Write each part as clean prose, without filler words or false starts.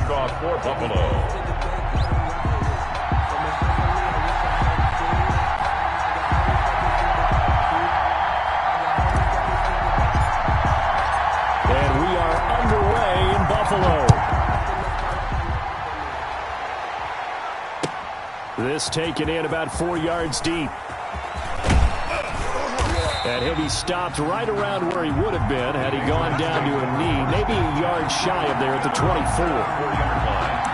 kickoff for Buffalo. This taken in about 4 yards deep. And he'll be stopped right around where he would have been had he gone down to a knee, maybe a yard shy of there at the 24-yard line.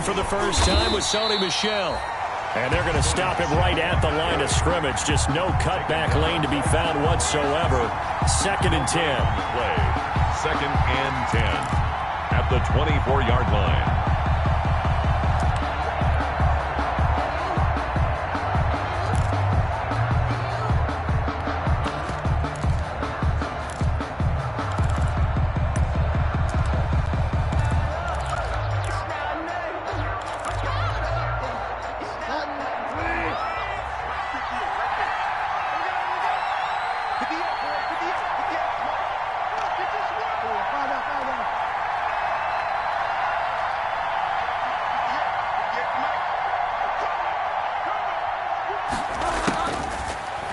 For the first time with Sony Michel. And they're going to stop him right at the line of scrimmage. Just no cutback lane to be found whatsoever. 2nd and 10. Play. 2nd and 10 at the 24-yard line.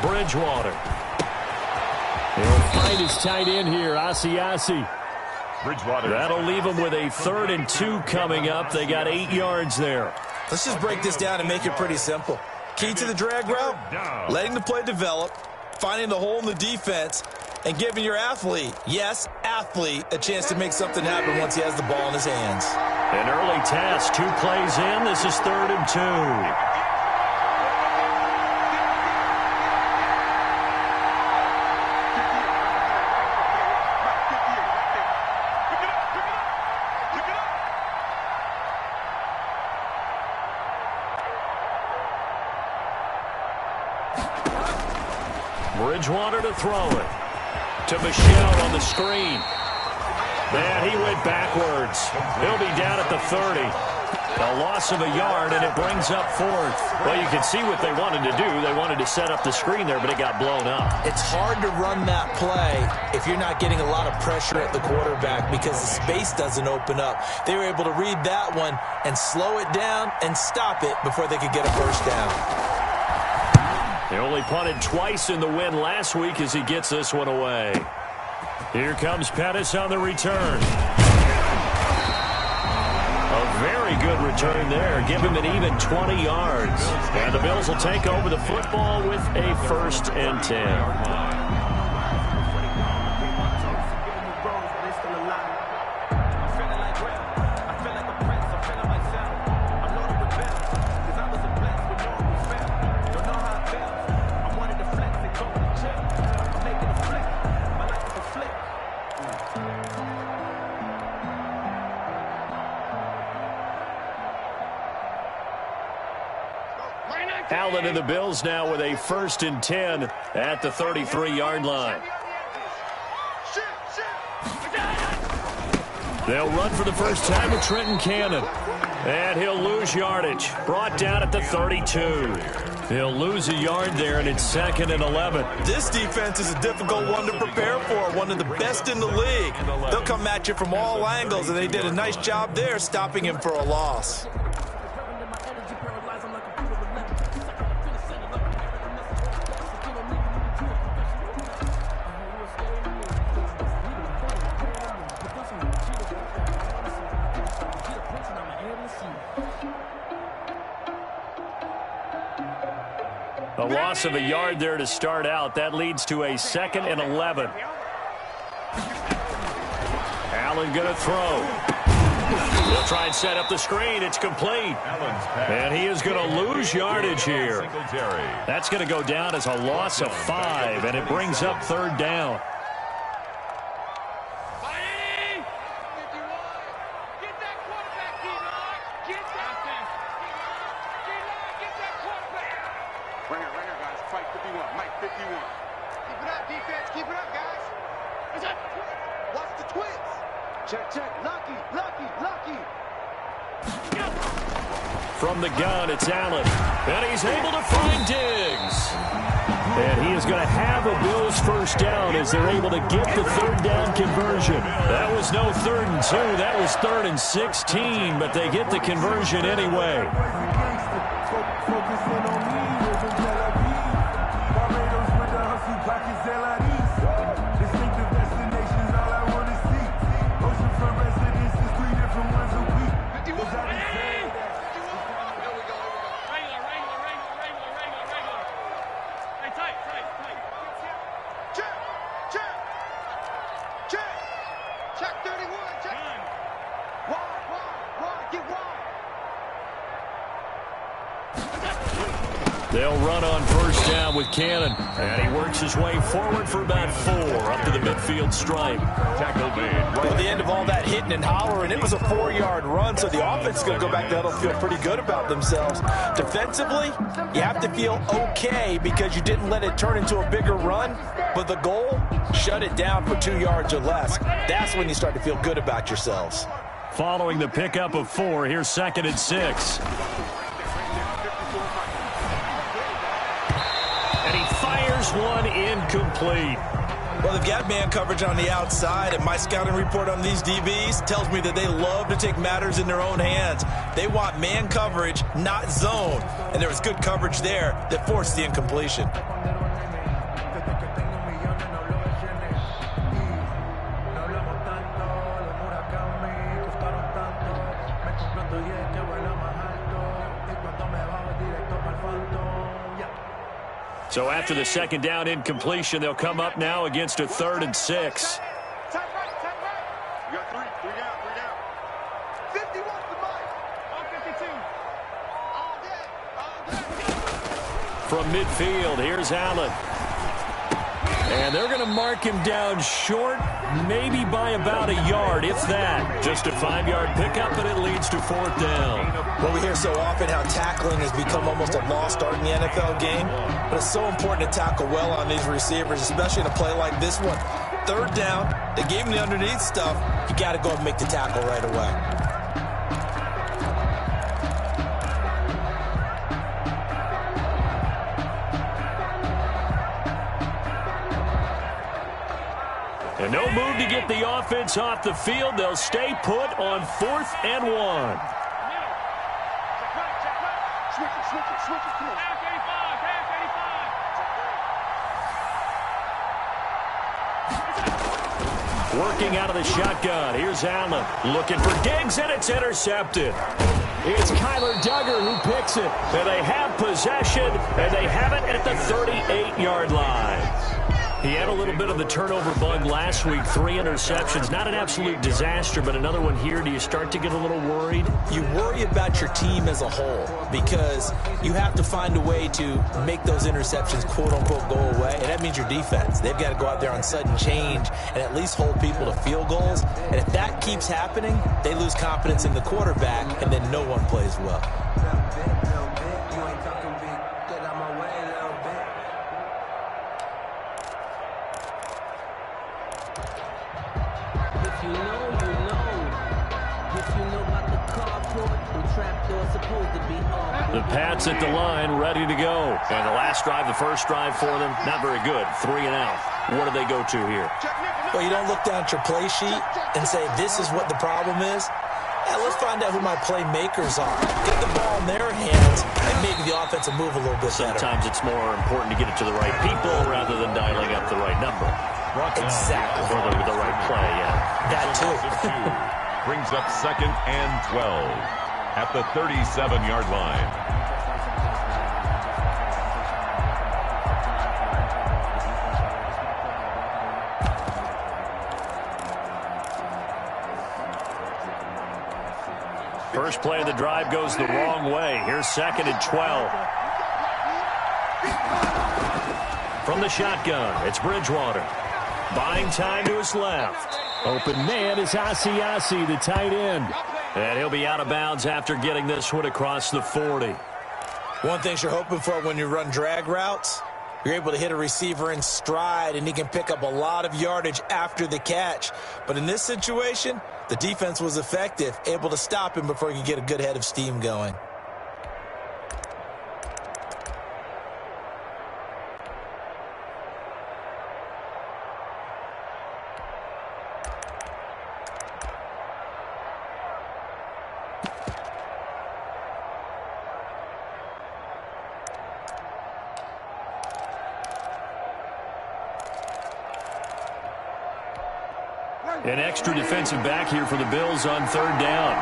Bridgewater. He'll find his tight end here, Asiasi. Bridgewater. That'll leave him with a 3rd and 2 coming up. They got 8 yards there. Let's just break this down and make it pretty simple. Key to the drag route, letting the play develop, finding the hole in the defense, and giving your athlete, yes, athlete, a chance to make something happen once he has the ball in his hands. An early test, 2 plays in. This is 3rd and 2. Bridgewater to throw it. To Michel on the screen. And he went backwards. He'll be down at the 30. A loss of a yard, and it brings up 4th. Well, you can see what they wanted to do. They wanted to set up the screen there, but it got blown up. It's hard to run that play if you're not getting a lot of pressure at the quarterback because the space doesn't open up. They were able to read that one and slow it down and stop it before they could get a first down. They only punted twice in the win last week as he gets this one away. Here comes Pettis on the return. A very good return there. Give him an even 20 yards. And the Bills will take over the football with a 1st and 10. Allen and the Bills now with a 1st and 10 at the 33-yard line. They'll run for the first time with Trenton Cannon. And he'll lose yardage. Brought down at the 32. He'll lose a yard there, and it's 2nd and 11. This defense is a difficult one to prepare for, one of the best in the league. They'll come at you from all angles, and they did a nice job there stopping him for a loss. A loss of a yard there to start out. That leads to a 2nd and 11. Allen going to throw. He'll try and set up the screen. It's complete. And he is going to lose yardage here. That's going to go down as a loss of 5, and it brings up third down. From the gun, it's Allen. And he's able to find Diggs. And he is going to have a Bills first down as they're able to get the third down conversion. That was no 3rd and 2. That was 3rd and 16, but they get the conversion anyway. They'll run on first down with Cannon. And he works his way forward for about 4 up to the midfield stripe. Tackle made. Right at the end of all that hitting and hollering, it was a 4-yard run, so the offense is going to go back to huddle, feel pretty good about themselves. Defensively, you have to feel okay because you didn't let it turn into a bigger run, but the goal, shut it down for 2 yards or less. That's when you start to feel good about yourselves. Following the pickup of 4, here's 2nd and 6. And he fires one incomplete. Well, they've got man coverage on the outside, and my scouting report on these DBs tells me that they love to take matters in their own hands. They want man coverage, not zone. And there was good coverage there that forced the incompletion. So after the 2nd down incompletion, they'll come up now against a 3rd and 6. Tight right. You got 3 down. 50 wants the mic. On 52. All day. From midfield, here's Allen. And they're going to mark him down short, maybe by about a yard, if that. Just a 5-yard pickup, but it leads to 4th down. Well, we hear so often how tackling has become almost a lost art in the NFL game, but it's so important to tackle well on these receivers, especially in a play like this one. 3rd down, they gave him the underneath stuff. You got to go and make the tackle right away. And no move to get the offense off the field. They'll stay put on 4th and 1. Switch it. Come on. Working out of the shotgun. Here's Allen. Looking for Diggs, and it's intercepted. It's Kyler Duggar who picks it. And they have possession, and they have it at the 38-yard line. He had a little bit of the turnover bug last week, 3 interceptions. Not an absolute disaster, but another one here. Do you start to get a little worried? You worry about your team as a whole because you have to find a way to make those interceptions, quote-unquote, go away, and that means your defense. They've got to go out there on sudden change and at least hold people to field goals. And if that keeps happening, they lose confidence in the quarterback, and then no one plays well. The Pats at the line, ready to go. And the last drive, the first drive for them, not very good. 3 and out. What do they go to here? Well, you don't look down at your play sheet and say, this is what the problem is. Yeah, let's find out who my playmakers are. Get the ball in their hands, and maybe the offense will move a little bit better. Sometimes it's more important to get it to the right people rather than dialing up the right number. Exactly. Or the right play, yeah. That too. Brings up 2nd and 12 at the 37-yard line. First play of the drive goes the wrong way. Here's 2nd and 12. From the shotgun, it's Bridgewater. Buying time to his left. Open man is Asiasi, the tight end. And he'll be out of bounds after getting this one across the 40. One thing you're hoping for when you run drag routes, you're able to hit a receiver in stride, and he can pick up a lot of yardage after the catch. But in this situation, the defense was effective, able to stop him before he could get a good head of steam going. An extra defensive back here for the Bills on 3rd down.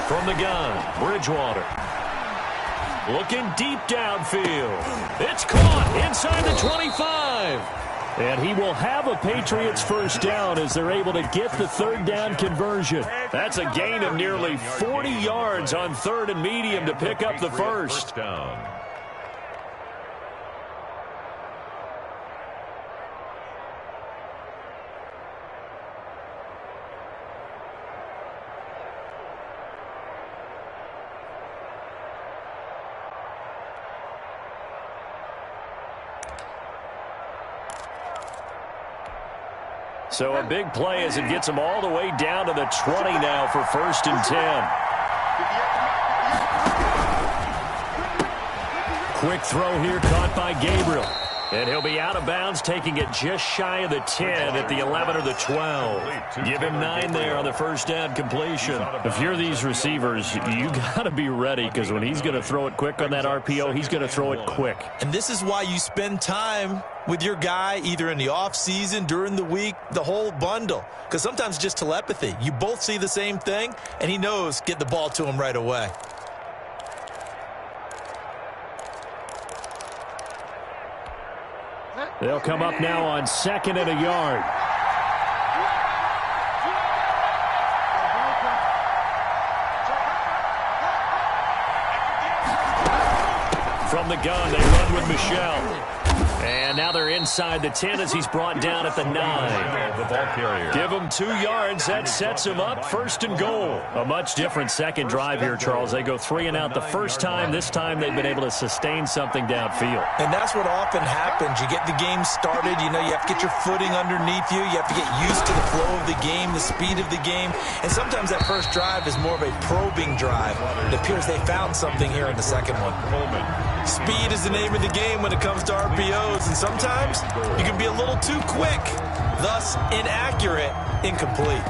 From the gun, Bridgewater. Looking deep downfield. It's caught inside the 25. And he will have a Patriots first down as they're able to get the 3rd down conversion. That's a gain of nearly 40 yards on 3rd and medium to pick up the first. Down. So a big play as it gets them all the way down to the 20 now for 1st and 10. Quick throw here caught by Gabriel. And he'll be out of bounds, taking it just shy of the 10 at the 11 or the 12. Give him 9 there on the first down completion. If you're these receivers, you got to be ready, because when he's going to throw it quick on that RPO, he's going to throw it quick. And this is why you spend time with your guy either in the offseason, during the week, the whole bundle. Because sometimes just telepathy. You both see the same thing, and he knows get the ball to him right away. They'll come up now on 2nd and a yard. From the gun, they run with Michelle. And now they're inside the 10 as he's brought down at the 9. The ball carrier. Give him 2 yards. That sets him up 1st and goal. A much different second drive here, Charles. They go 3 and out the first time. This time they've been able to sustain something downfield. And that's what often happens. You get the game started. You know, you have to get your footing underneath you. You have to get used to the flow of the game, the speed of the game. And sometimes that first drive is more of a probing drive. It appears they found something here in the second one. Speed is the name of the game when it comes to RPOs, and sometimes you can be a little too quick, thus inaccurate, incomplete.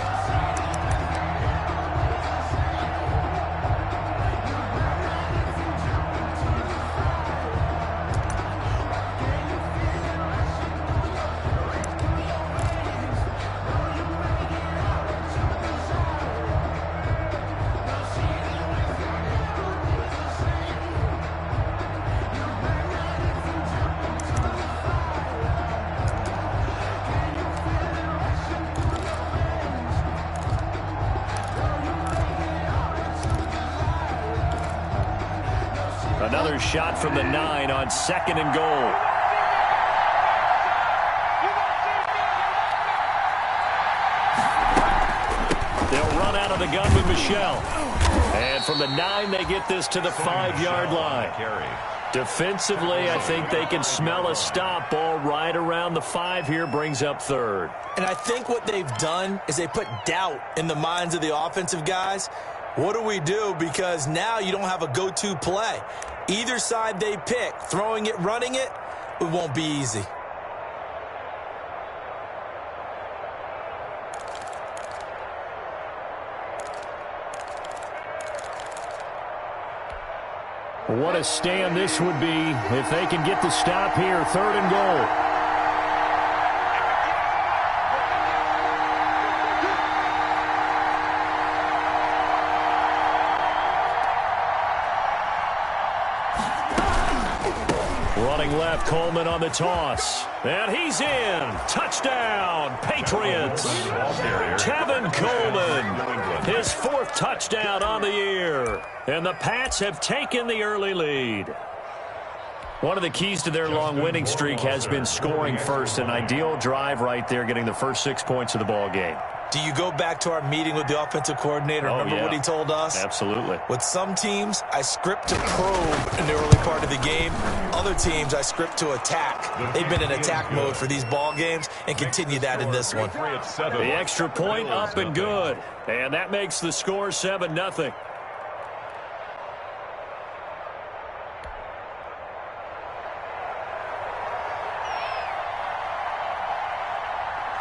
Another shot from the 9 on 2nd and goal. They'll run out of the gun with Michelle. And from the 9, they get this to the 5-yard line. Defensively, I think they can smell a stop. Ball right around the 5 here, brings up 3rd. And I think what they've done is they put doubt in the minds of the offensive guys. What do we do? Because now you don't have a go-to play. Either side they pick, throwing it, running it, it won't be easy. What a stand this would be if they can get the stop here. 3rd and goal. Running left, Coleman on the toss. And he's in. Touchdown, Patriots. Tevin Coleman, his 4th touchdown on the year. And the Pats have taken the early lead. One of the keys to their long winning streak has been scoring first. An ideal drive right there, getting the first 6 points of the ball game. Do you go back to our meeting with the offensive coordinator? Remember what he told us? Absolutely. With some teams, I script to probe in the early part of the game. Other teams, I script to attack. They've been in attack mode for these ball games and continue that in this one. The extra point up and good. And that makes the score 7-0.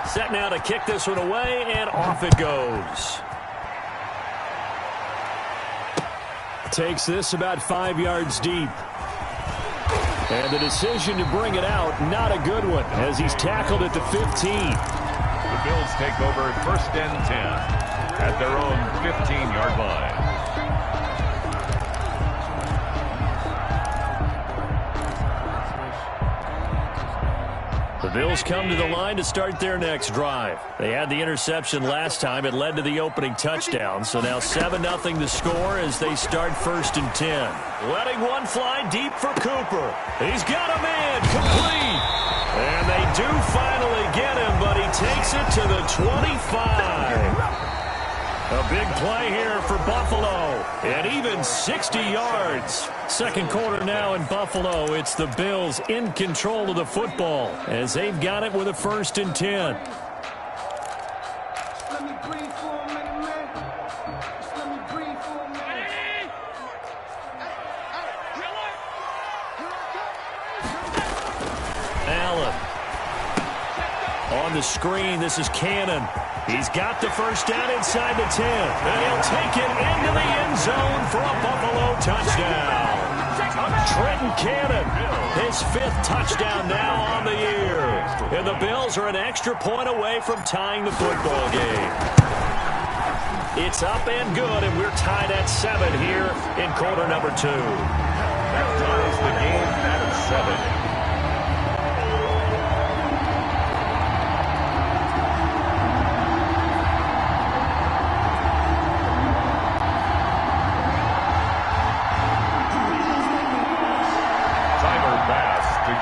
Set now to kick this one away, and off it goes. Takes this about 5 yards deep. And the decision to bring it out, not a good one, as he's tackled at the 15. The Bills take over 1st and 10 at their own 15-yard line. The Bills come to the line to start their next drive. They had the interception last time. It led to the opening touchdown. So now 7-0 the score as they start 1st and 10. Letting one fly deep for Cooper. He's got a man complete. And they do finally get him, but he takes it to the 25. A big play here for Buffalo, and even 60 yards. Second quarter now in Buffalo. It's the Bills in control of the football as they've got it with a 1st and 10. Allen. On the screen, this is Cannon. He's got the first down inside the 10. And he'll take it into the end zone for a Buffalo touchdown. Trenton Cannon, his 5th touchdown now on the year. And the Bills are an extra point away from tying the football game. It's up and good, and we're tied at 7 here in quarter number 2. That ties the game at 7.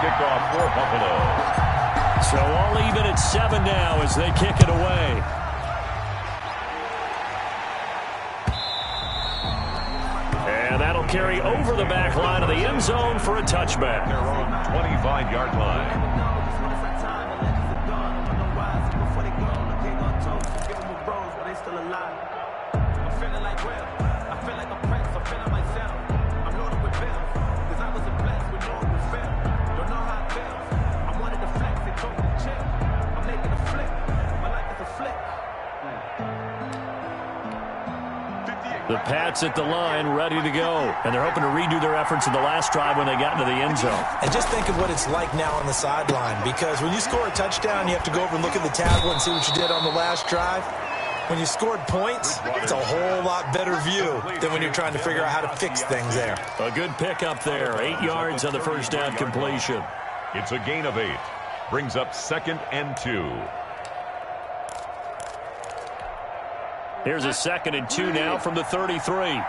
Kickoff for Buffalo. So all even at 7 now as they kick it away. And that'll carry over the back line of the end zone for a touchback. Their own 25-yard line. The Pats at the line, ready to go. And they're hoping to redo their efforts in the last drive when they got into the end zone. And just think of what it's like now on the sideline, because when you score a touchdown, you have to go over and look at the tablet and see what you did on the last drive. When you scored points, it's a whole lot better view than when you're trying to figure out how to fix things there. A good pickup there. 8 yards on the first down completion. It's a gain of 8. Brings up 2nd and 2. Here's a 2nd and 2 now from the 33.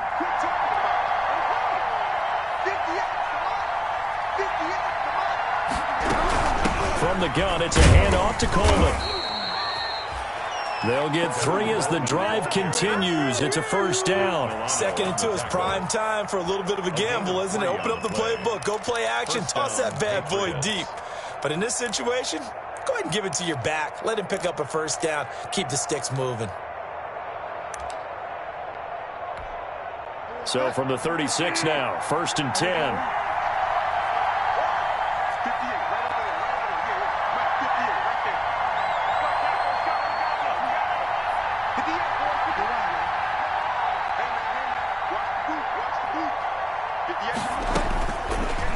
From the gun, it's a handoff to Coleman. They'll get 3 as the drive continues. It's a first down. 2nd and 2 is prime time for a little bit of a gamble, isn't it? Open up the playbook, go play action, toss that bad boy deep. But in this situation, go ahead and give it to your back. Let him pick up a first down. Keep the sticks moving. So from the 36 now, 1st and 10.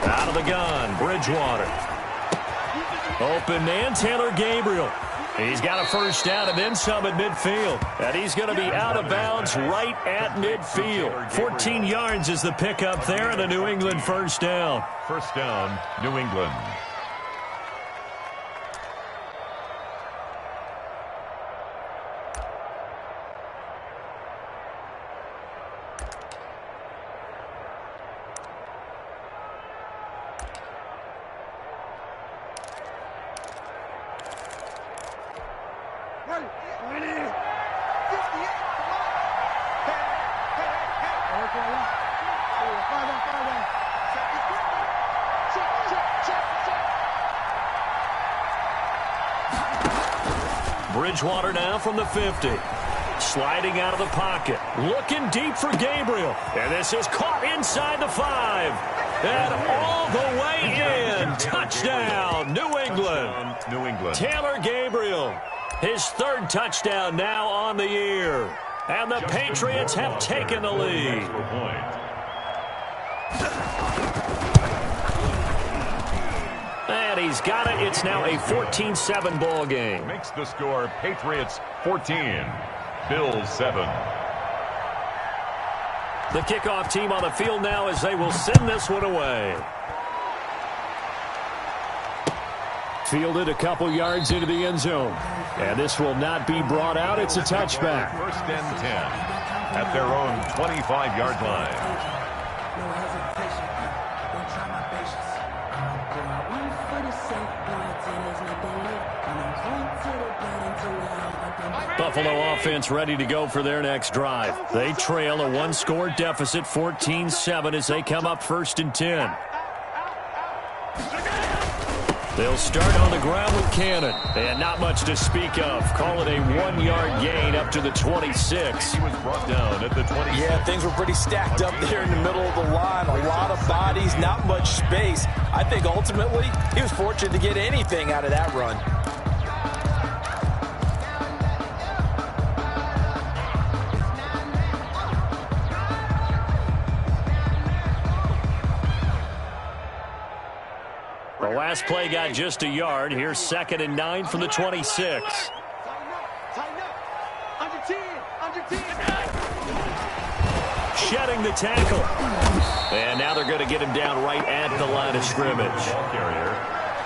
Out of the gun, Bridgewater. Open man, Taylor Gabriel. He's got a first down and then some at midfield. And he's going to be out of bounds right at midfield. 14 yards is the pickup there and a New England first down. First down, New England. Bridgewater now from the 50. Sliding out of the pocket. Looking deep for Gabriel. And this is caught inside the 5. And all the way in. Touchdown, New England. New England. Taylor Gabriel. His third touchdown now on the year. And the Patriots have taken the lead. And he's got it. It's now a 14-7 ball game. Makes the score Patriots 14, Bills 7. The kickoff team on the field now as they will send this one away. Fielded a couple yards into the end zone. And this will not be brought out. It's a touchback. First and 10 at their own 25-yard line. Buffalo offense ready to go for their next drive. They trail a one-score deficit, 14-7, as they come up first and 10. They'll start on the ground with Cannon. And not much to speak of. Call it a 1-yard gain up to the 26. He was brought down at the 26. Yeah, things were pretty stacked up there in the middle of the line. A lot of bodies, not much space. I think ultimately he was fortunate to get anything out of that run. The last play got just a yard. Here's 2nd and 9 from the 26. Shedding the tackle. And now they're going to get him down right at the line of scrimmage.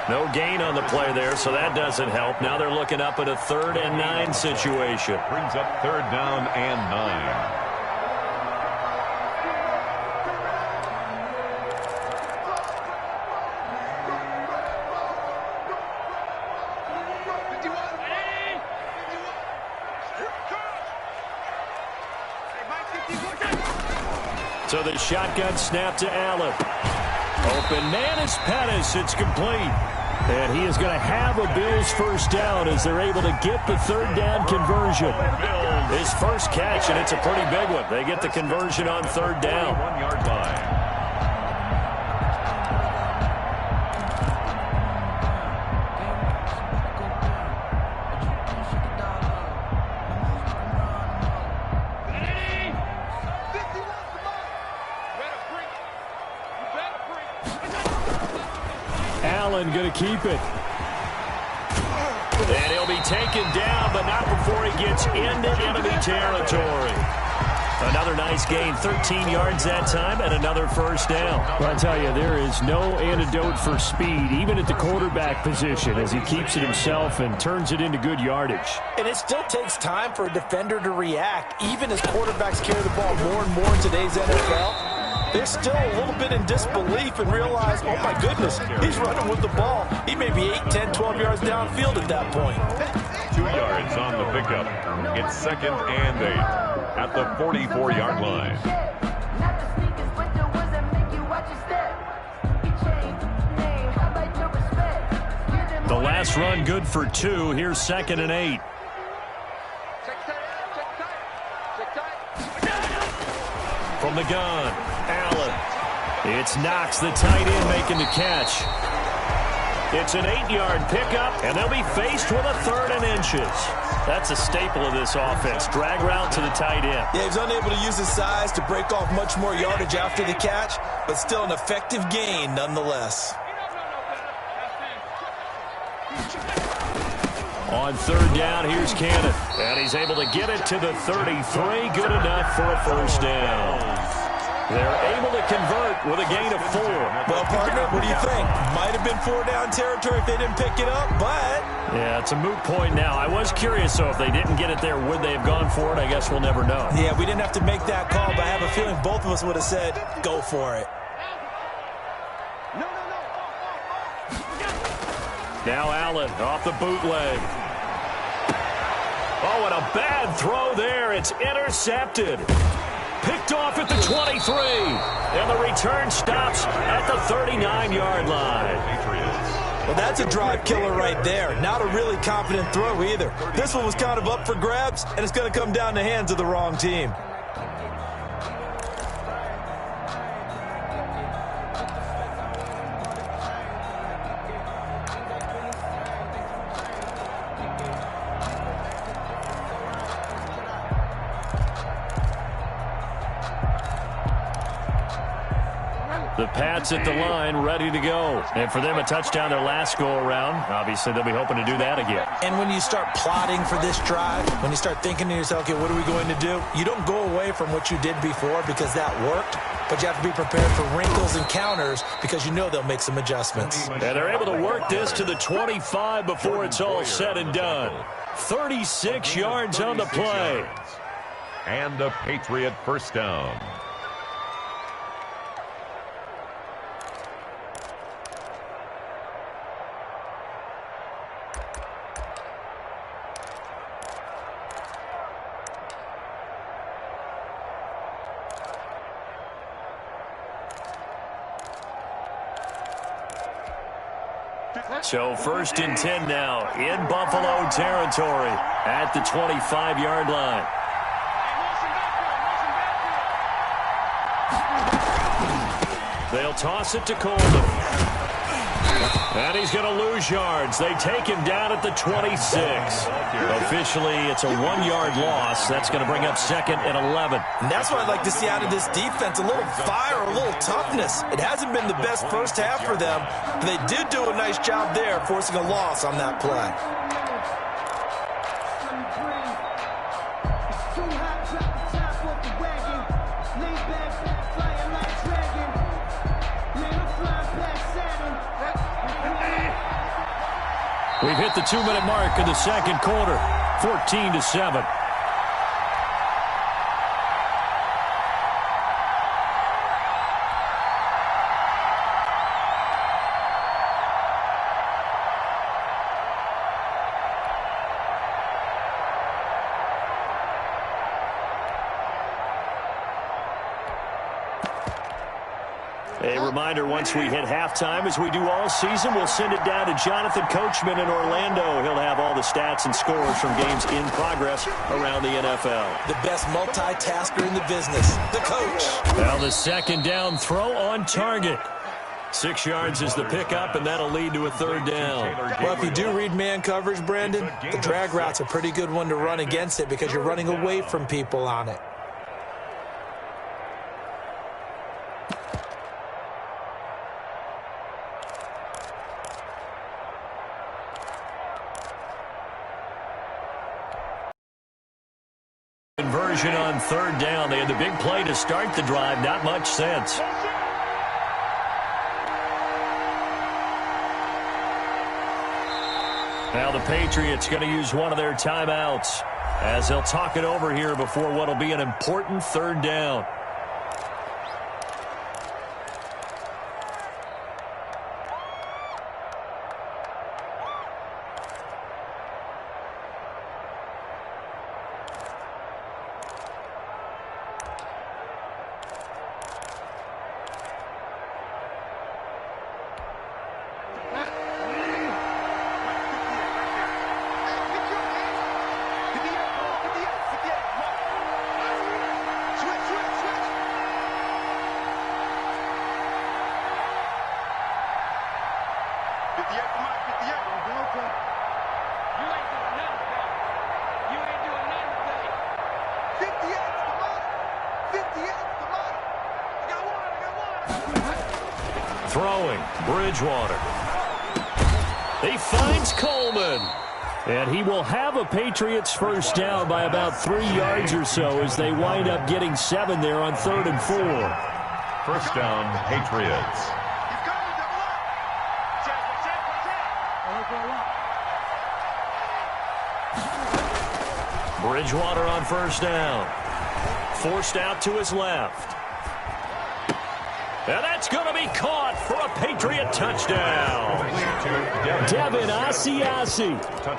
No gain on the play there, so that doesn't help. Now they're looking up at a 3rd and 9 situation. Brings up 3rd down and 9. So the shotgun snap to Allen. Open man is Pettis. It's complete. And he is going to have a Bills first down as they're able to get the 3rd down conversion. His first catch, and it's a pretty big one. They get the conversion on 3rd down. 1-yard line. Allen going to keep it. And he'll be taken down, but not before he gets into enemy territory. Another nice gain, 13 yards that time, and another first down. Well, I tell you, there is no antidote for speed, even at the quarterback position, as he keeps it himself and turns it into good yardage. And it still takes time for a defender to react, even as quarterbacks carry the ball more and more in today's NFL. They're still a little bit in disbelief and realize, oh, my goodness, he's running with the ball. He may be 8, 10, 12 yards downfield at that point. 2 yards on the pickup. It's 2nd and 8 at the 44-yard line. The last run good for 2. Here's 2nd and 8. From the gun, Allen. It's Knox, the tight end, making the catch. It's an 8-yard pickup, and they'll be faced with a 3rd and inches. That's a staple of this offense. Drag route to the tight end. Yeah, he's unable to use his size to break off much more yardage after the catch, but still an effective gain nonetheless. On third down, here's Cannon. And he's able to get it to the 33. Good enough for a first down. They're able to convert with a gain of 4. Well, partner, what do you think? Might have been 4-down territory if they didn't pick it up, but... Yeah, it's a moot point now. I was curious, so if they didn't get it there, would they have gone for it? I guess we'll never know. Yeah, we didn't have to make that call, but I have a feeling both of us would have said, go for it. Now Allen off the bootleg. Oh, and a bad throw there. It's intercepted. Picked off at the 23. And the return stops at the 39-yard line. Well, that's a drive killer right there. Not a really confident throw either. This one was kind of up for grabs, and it's going to come down the hands of the wrong team. The Pats at the line, ready to go. And for them, a touchdown their last go-around. Obviously, they'll be hoping to do that again. And when you start plotting for this drive, when you start thinking to yourself, okay, what are we going to do? You don't go away from what you did before because that worked, but you have to be prepared for wrinkles and counters because you know they'll make some adjustments. And they're able to work this to the 25 before it's all said and done. 36 yards on the play. And a Patriot first down. So 1st and 10 now in Buffalo territory at the 25-yard line. They'll toss it to Coleman. And he's going to lose yards. They take him down at the 26. Officially, it's a 1-yard loss. That's going to bring up 2nd and 11. And that's what I'd like to see out of this defense, a little fire, a little toughness. It hasn't been the best first half for them, but they did do a nice job there, forcing a loss on that play. We've hit the 2-minute mark in the second quarter, 14-7. A reminder, once we hit halftime, as we do all season, we'll send it down to Jonathan Coachman in Orlando. He'll have all the stats and scores from games in progress around the NFL. The best multitasker in the business, the coach. Now the second down throw on target. 6 yards is the pickup, and that'll lead to a 3rd down. Well, if you do read man coverage, Brandon, the drag route's a pretty good one to run against it because you're running away from people on it. Conversion on 3rd down. They had the big play to start the drive. Not much sense. Now the Patriots going to use one of their timeouts as they'll talk it over here before what will be an important 3rd down. Throwing, Bridgewater. He finds Coleman. And he will have a Patriots first down by about 3 yards or so as they wind up getting 7 there on 3rd and 4. First down, Patriots. Bridgewater on first down. Forced out to his left. And that's going to be caught for a Patriot touchdown. Devin Asiasi,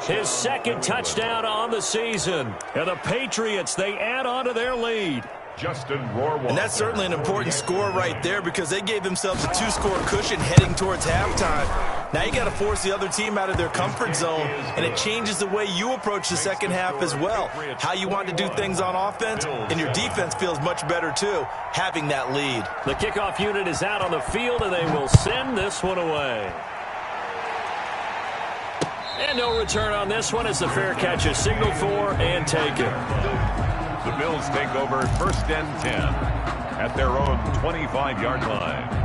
his second touchdown on the season. And the Patriots, they add on to their lead. And that's certainly an important score right there because they gave themselves a 2-score cushion heading towards halftime. Now you got to force the other team out of their comfort zone, and it changes the way you approach the second half as well. How you want to do things on offense, and your defense feels much better too, having that lead. The kickoff unit is out on the field, and they will send this one away. And no return on this one as the fair catch is signaled for and taken. The Bills take over 1st and 10 at their own 25-yard line.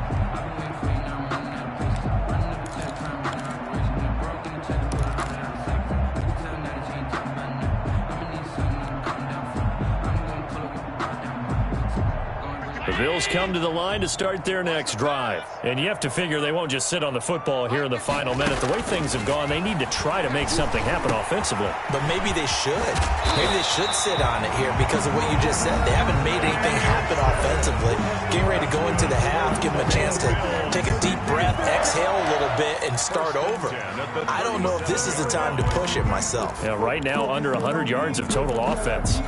The Bills come to the line to start their next drive. And you have to figure they won't just sit on the football here in the final minute. The way things have gone, they need to try to make something happen offensively. But maybe they should. Maybe they should sit on it here because of what you just said. They haven't made anything happen offensively. Getting ready to go into the half, give them a chance to take a deep breath, exhale a little bit, and start over. I don't know if this is the time to push it myself. Yeah, right now, under 100 yards of total offense.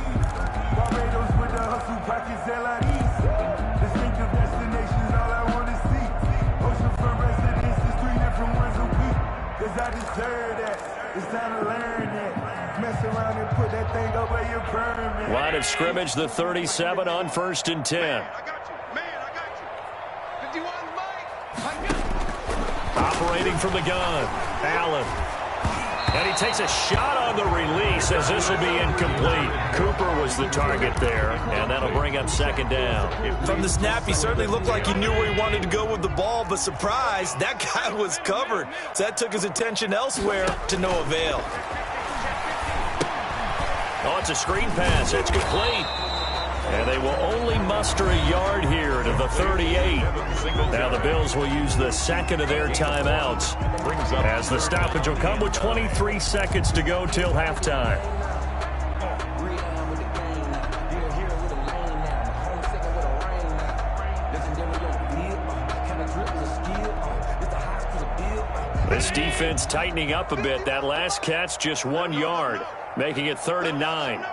Line of scrimmage, the 37 on 1st and 10. Operating from the gun, Allen. And he takes a shot on the release as this will be incomplete. Cooper was the target there, and that'll bring up 2nd down. From the snap, he certainly looked like he knew where he wanted to go with the ball, but surprise, that guy was covered. So that took his attention elsewhere to no avail. Oh, it's a screen pass. It's complete. And they will only muster a yard here to the 38. Now the Bills will use the second of their timeouts as the stoppage will come with 23 seconds to go till halftime. This defense tightening up a bit. That last catch just 1 yard, making it 3rd and 9.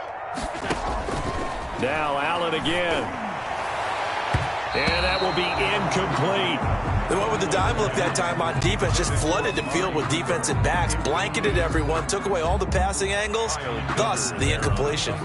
Now Allen again. And that will be incomplete. They went with the dime look that time on defense, just flooded the field with defensive backs, blanketed everyone, took away all the passing angles, thus the incompletion.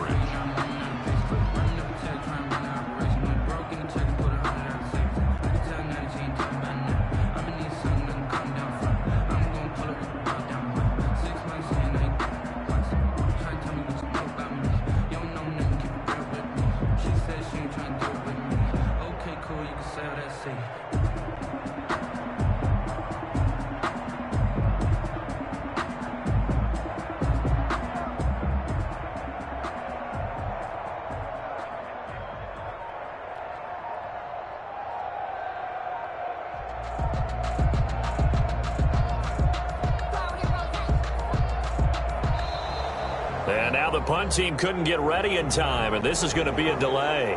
And now the punt team couldn't get ready in time, and this is going to be a delay.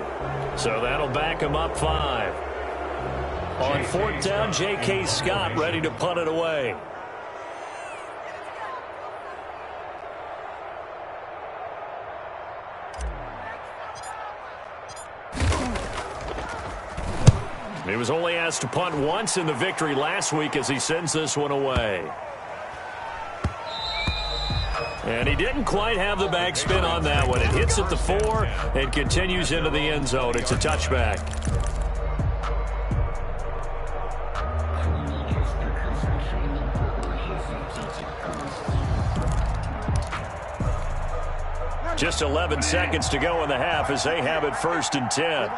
So that'll back them up 5. On 4th down, J.K. Scott ready to punt it away. He was only asked to punt once in the victory last week as he sends this one away. And he didn't quite have the backspin on that one. It hits at the 4 and continues into the end zone. It's a touchback. Just 11 seconds to go in the half as they have it 1st and 10.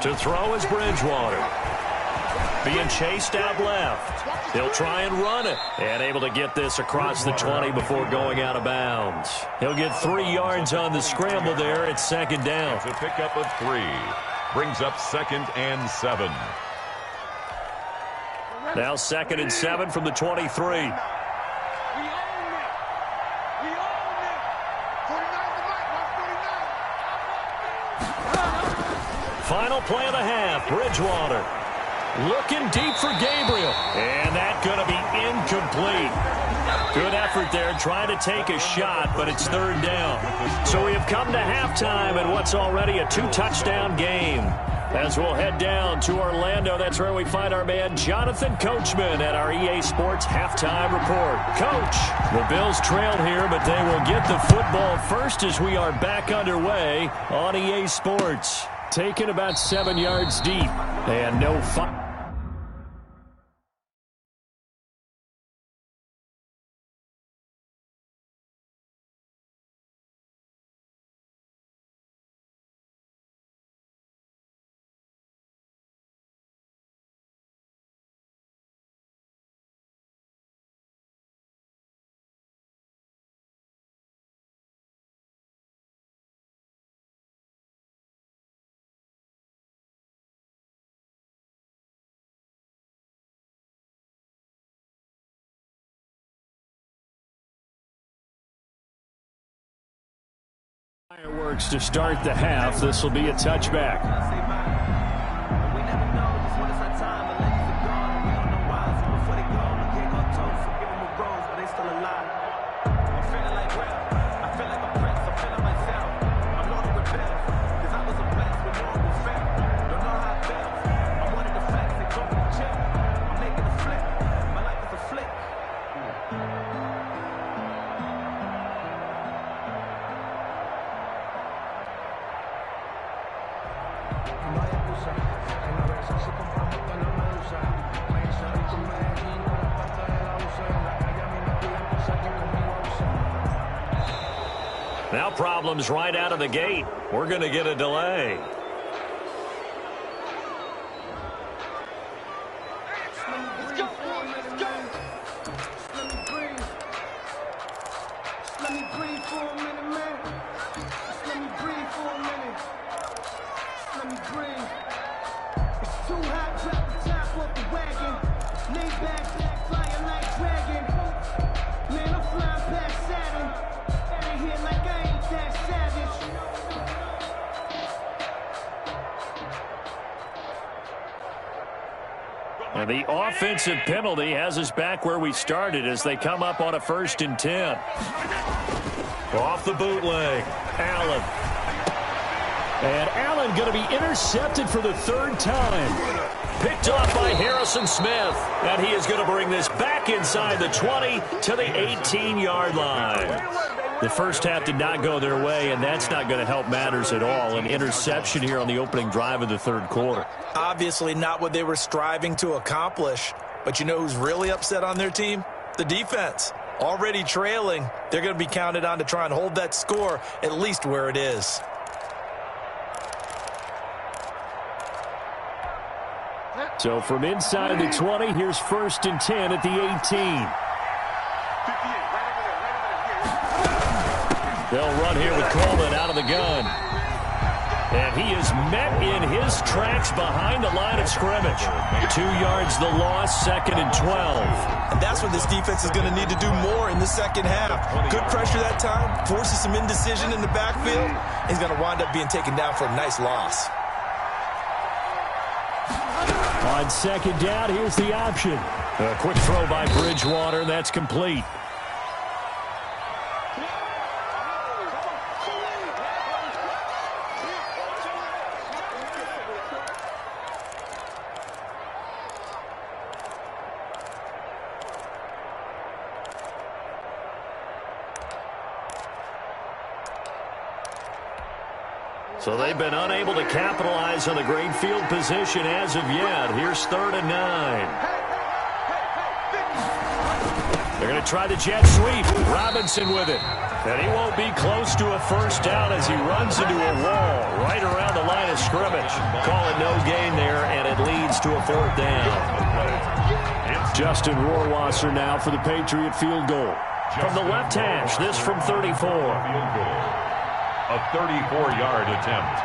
To throw is Bridgewater. Being chased out left. He'll try and run it. And able to get this across the 20 before going out of bounds. He'll get 3 yards on the scramble there. It's second down. It's a pickup of 3. Brings up 2nd and 7. Now 2nd and 7 from the 23. Final play of the half. Bridgewater looking deep for Gabriel. And that's going to be incomplete. Good effort there trying to take a shot, but it's 3rd down. So we have come to halftime in what's already a 2-touchdown game. As we'll head down to Orlando, that's where we find our man Jonathan Coachman at our EA Sports Halftime Report. Coach, the Bills trail here, but they will get the football first as we are back underway on EA Sports. Taken about 7 yards deep and no fun. Fireworks to start the half. This will be a touchback. Now problems right out of the gate. We're going to get a delay. And the offensive penalty has us back where we started as they come up on a 1st and 10. Off the bootleg, Allen. And Allen going to be intercepted for the 3rd time. Picked off by Harrison Smith. And he is going to bring this back inside the 20 to the 18-yard line. The first half did not go their way, and that's not going to help matters at all. An interception here on the opening drive of the 3rd quarter. Obviously not what they were striving to accomplish. But you know who's really upset on their team? The defense. Already trailing, they're going to be counted on to try and hold that score at least where it is. So from inside the 20, here's 1st and 10 at the 18. They'll run here with Coleman out of the gun. And he is met in his tracks behind the line of scrimmage. 2 yards the loss, 2nd and 12. And that's what this defense is going to need to do more in the second half. Good pressure that time, forces some indecision in the backfield. He's going to wind up being taken down for a nice loss. On 2nd down, here's the option. A quick throw by Bridgewater. That's complete. So they've been unable to capitalize on the great field position as of yet. Here's 3rd and 9. They're going to try the jet sweep. Robinson with it. And he won't be close to a first down as he runs into a wall right around the line of scrimmage. Call it no gain there, and it leads to a fourth down. Justin Rohrwasser now for the Patriot field goal. From the left hash, this from 34. A 34-yard attempt.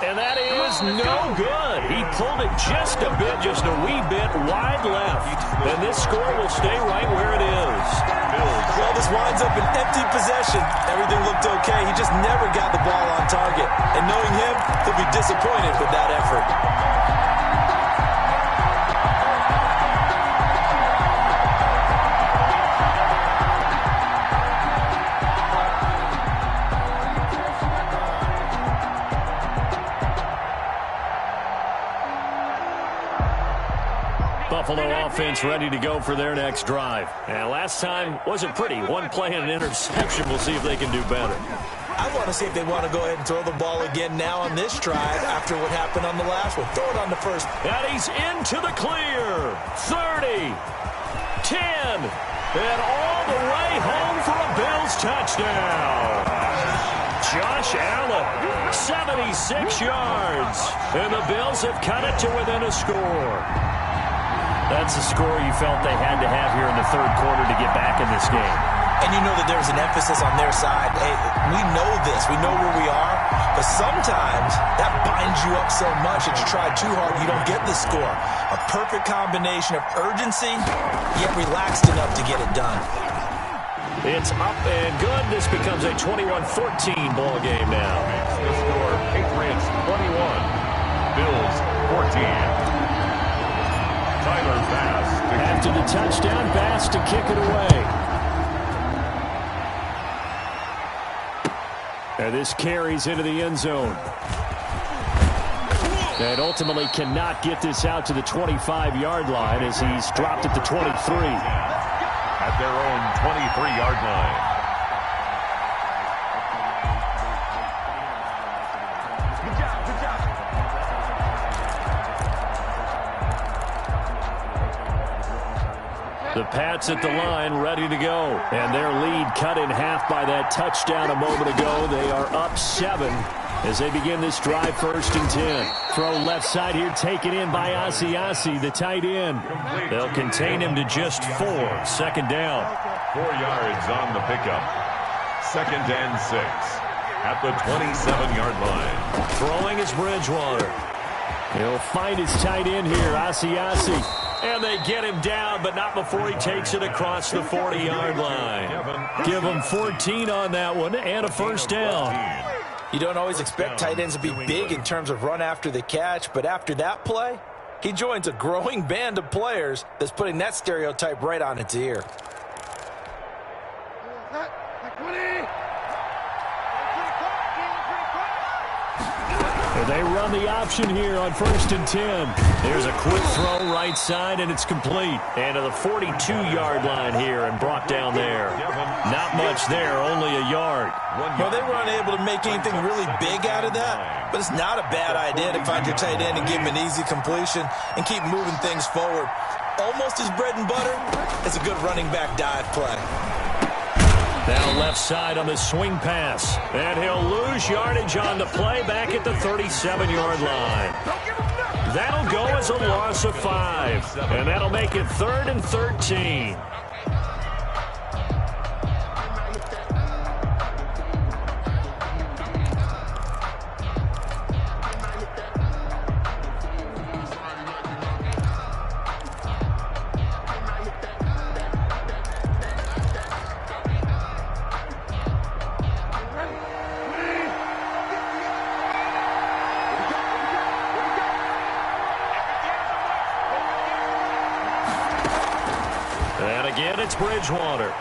And that is no good. He pulled it just a wee bit wide left. And this score will stay right where it is. Well, this winds up an empty possession. Everything looked okay. He just never got the ball on target. And knowing him, he'll be disappointed with that effort. Buffalo offense ready to go for their next drive. And last time wasn't pretty. One play and an interception. We'll see if they can do better. I want to see if they want to go ahead and throw the ball again now on this drive after what happened on the last one. Throw it on the first. And he's into the clear. 30, 10, and all the way home for a Bills touchdown. Josh Allen, 76 yards. And the Bills have cut it to within a score. That's the score you felt they had to have here in the third quarter to get back in this game. And you know that there's an emphasis on their side. Hey, we know this. We know where we are. But sometimes that binds you up so much that you try too hard, you don't get the score. A perfect combination of urgency, yet relaxed enough to get it done. It's up and good. This becomes a 21-14 ball game now. The score, Patriots 21, Bills 14. Tyler Bass. After the touchdown, Bass to kick it away. And this carries into the end zone. And ultimately cannot get this out to the 25-yard line as he's dropped at the 23. At their own 23-yard line. The Pats at the line, ready to go. And their lead cut in half by that touchdown a moment ago. They are up 7 as they begin this drive, 1st and 10. Throw left side here, taken in by Asiasi, the tight end. They'll contain him to just 4. 2nd down. 4 yards on the pickup. 2nd and 6 at the 27-yard line. Throwing is Bridgewater. He'll find his tight end here, Asiasi. And they get him down, but not before he takes it across the 40-yard line. Give him 14 on that one and a 1st down. You don't always expect tight ends to be big in terms of run after the catch, but after that play, he joins a growing band of players that's putting that stereotype right on its ear. They run the option here on 1st and 10. There's a quick throw right side, and it's complete. And to the 42-yard line here and brought down there. Not much there, only a yard. Well, they were unable to make anything really big out of that, but it's not a bad idea to find your tight end and give him an easy completion and keep moving things forward. Almost his bread and butter is a good running back dive play. Now left side on the swing pass. And he'll lose yardage on the play back at the 37-yard line. That'll go as a loss of 5. And that'll make it 3rd and 13. It's Bridgewater.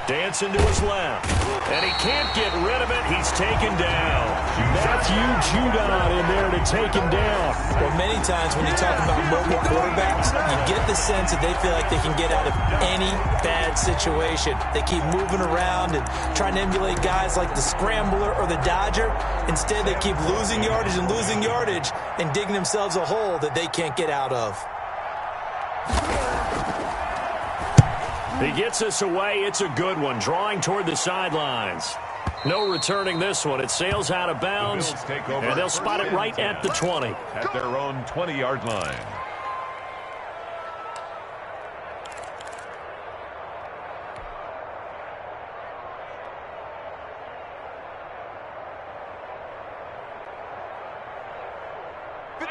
Dancing to his left. And he can't get rid of it. He's taken down. Matthew Judon in there to take him down. Well, many times when you talk about mobile quarterbacks, you get the sense that they feel like they can get out of any bad situation. They keep moving around and trying to emulate guys like the Scrambler or the Dodger. Instead, they keep losing yardage and digging themselves a hole that they can't get out of. He gets us away. It's a good one, drawing toward the sidelines. No returning this one. It sails out of bounds, and they'll spot it right at the 20. At their own 20-yard line.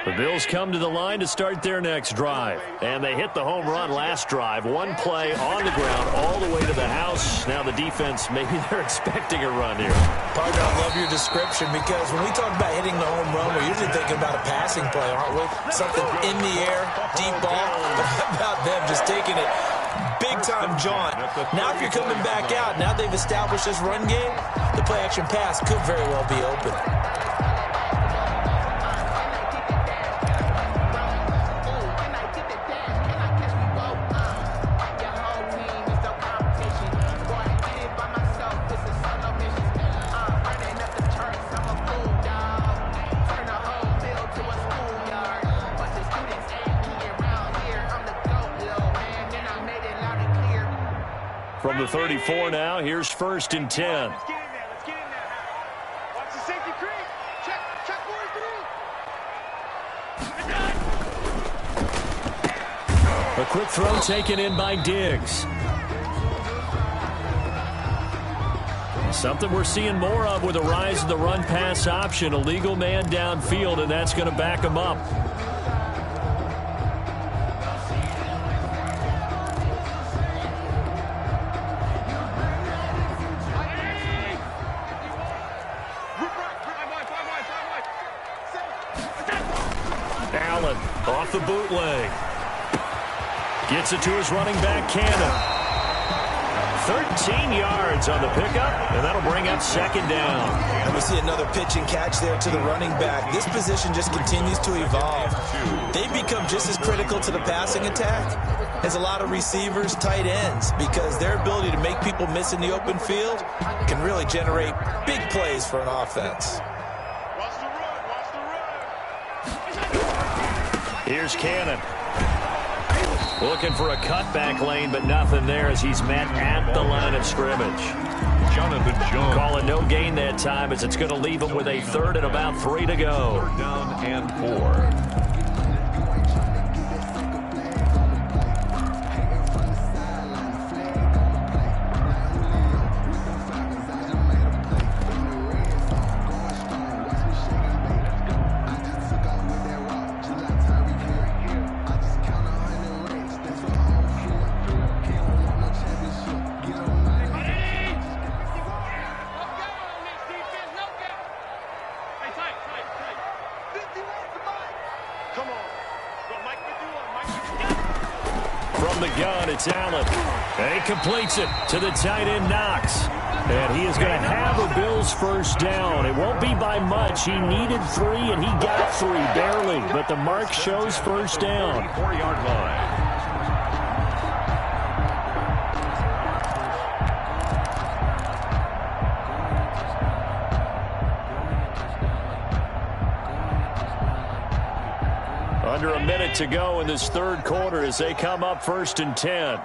The Bills come to the line to start their next drive. And they hit the home run last drive. One play on the ground all the way to the house. Now the defense, maybe they're expecting a run here. Partner, I love your description because when we talk about hitting the home run, we're usually thinking about a passing play, aren't we? Something in the air, deep ball. But how about them just taking it big-time jaunt? Now if you're coming back out, now they've established this run game, the play-action pass could very well be open. From the 34 now, here's 1st and 10. Let's get in there. Let's get in there now. Watch the safety creep. Check 4-3. A quick throw taken in by Diggs. Something we're seeing more of with the rise of the run-pass option. A legal man downfield, and that's going to back him up. Allen off the bootleg. Gets it to his running back, Cannon. 13 yards on the pickup, and that'll bring up 2nd down. And we see another pitch and catch there to the running back. This position just continues to evolve. They've become just as critical to the passing attack as a lot of receivers, tight ends, because their ability to make people miss in the open field can really generate big plays for an offense. Watch the run. Watch the run. Here's Cannon. Looking for a cutback lane, but nothing there as he's met at the line of scrimmage. Jonathan Jones. Calling no gain that time as it's going to leave him with a 3rd and about 3 to go. 3rd down and 4. It's Allen. And he completes it to the tight end, Knox. And he is going to have a Bills 1st down. It won't be by much. He needed 3, and he got 3, barely. But the mark shows 1st down. 4-yard line. Under a minute to go in this 3rd quarter as they come up 1st and 10.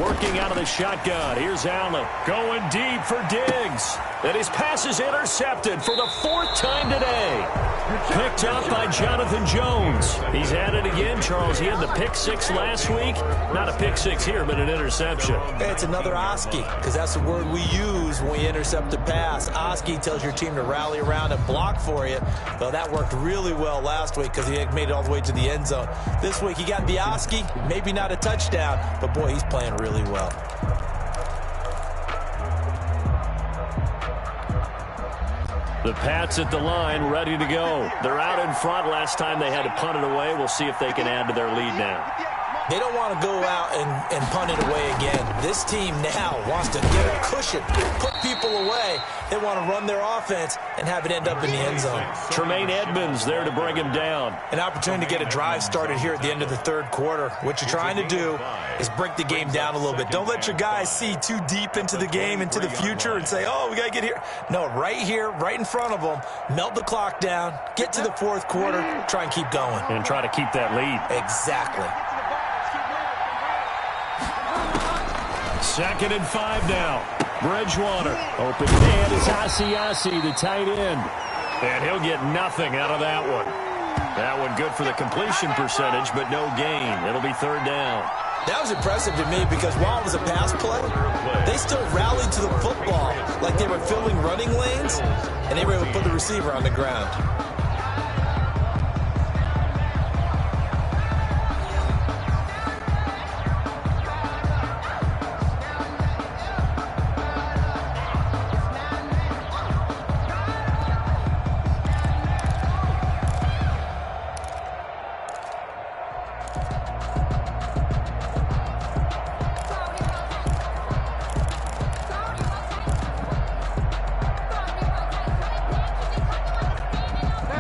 Working out of the shotgun. Here's Allen going deep for Diggs. And his pass is intercepted for the 4th time today. Picked up by Jonathan Jones. He's at it again, Charles. He had the pick 6 last week. Not a pick 6 here, but an interception. It's another Oski, because that's the word we use when we intercept a pass. Oski tells your team to rally around and block for you. Though that worked really well last week because he made it all the way to the end zone. This week he got the Oski, maybe not a touchdown, but boy, he's playing really well. The Pats at the line, ready to go. They're out in front. Last time they had to punt it away. We'll see if they can add to their lead now. They don't want to go out and punt it away again. This team now wants to get a cushion, put people away. They want to run their offense and have it end up in the end zone. Tremaine Edmonds there to bring him down. An opportunity to get a drive started here at the end of the 3rd quarter. What you're trying to do is break the game down a little bit. Don't let your guys see too deep into the game, into the future, and say, oh, we got to get here. No, right here, right in front of them, melt the clock down, get to the 4th quarter, try and keep going. And try to keep that lead. Exactly. 2nd and 5 now. Bridgewater. Open man is Asiasi, the tight end. And he'll get nothing out of that one. That one good for the completion percentage, but no gain. It'll be 3rd down. That was impressive to me because while it was a pass play, they still rallied to the football like they were filling running lanes, and they were able to put the receiver on the ground.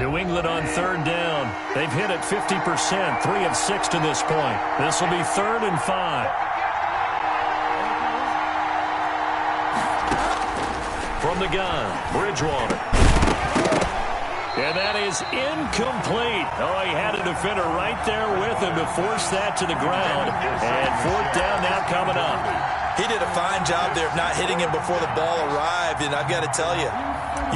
New England on 3rd down. They've hit it 50%, 3 of 6 to this point. This will be 3rd and 5. From the gun, Bridgewater. And that is incomplete. Oh, he had a defender right there with him to force that to the ground. And 4th down now coming up. He did a fine job there of not hitting him before the ball arrived, and I've got to tell you,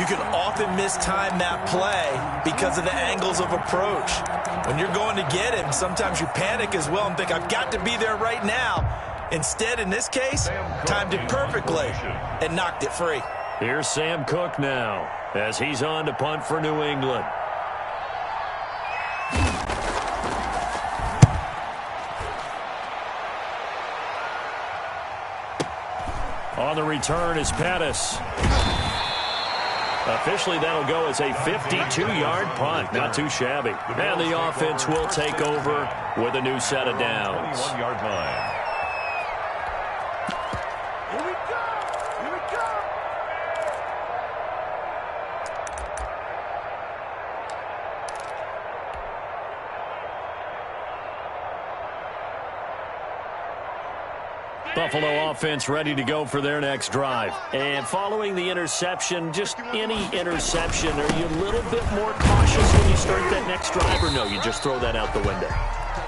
you can often mistime that play because of the angles of approach. When you're going to get him, sometimes you panic as well and think, I've got to be there right now. Instead, in this case, timed it perfectly and knocked it free. Here's Sam Cook now as he's on to punt for New England. On the return is Pettis. Officially, that'll go as a 52-yard punt. Not too shabby. And the offense will take over with a new set of downs. 1-yard line. Here we go! Here we go! Buffalo offense ready to go for their next drive. And following the interception, just any interception, are you a little bit more cautious when you start that next drive, or no, you just throw that out the window?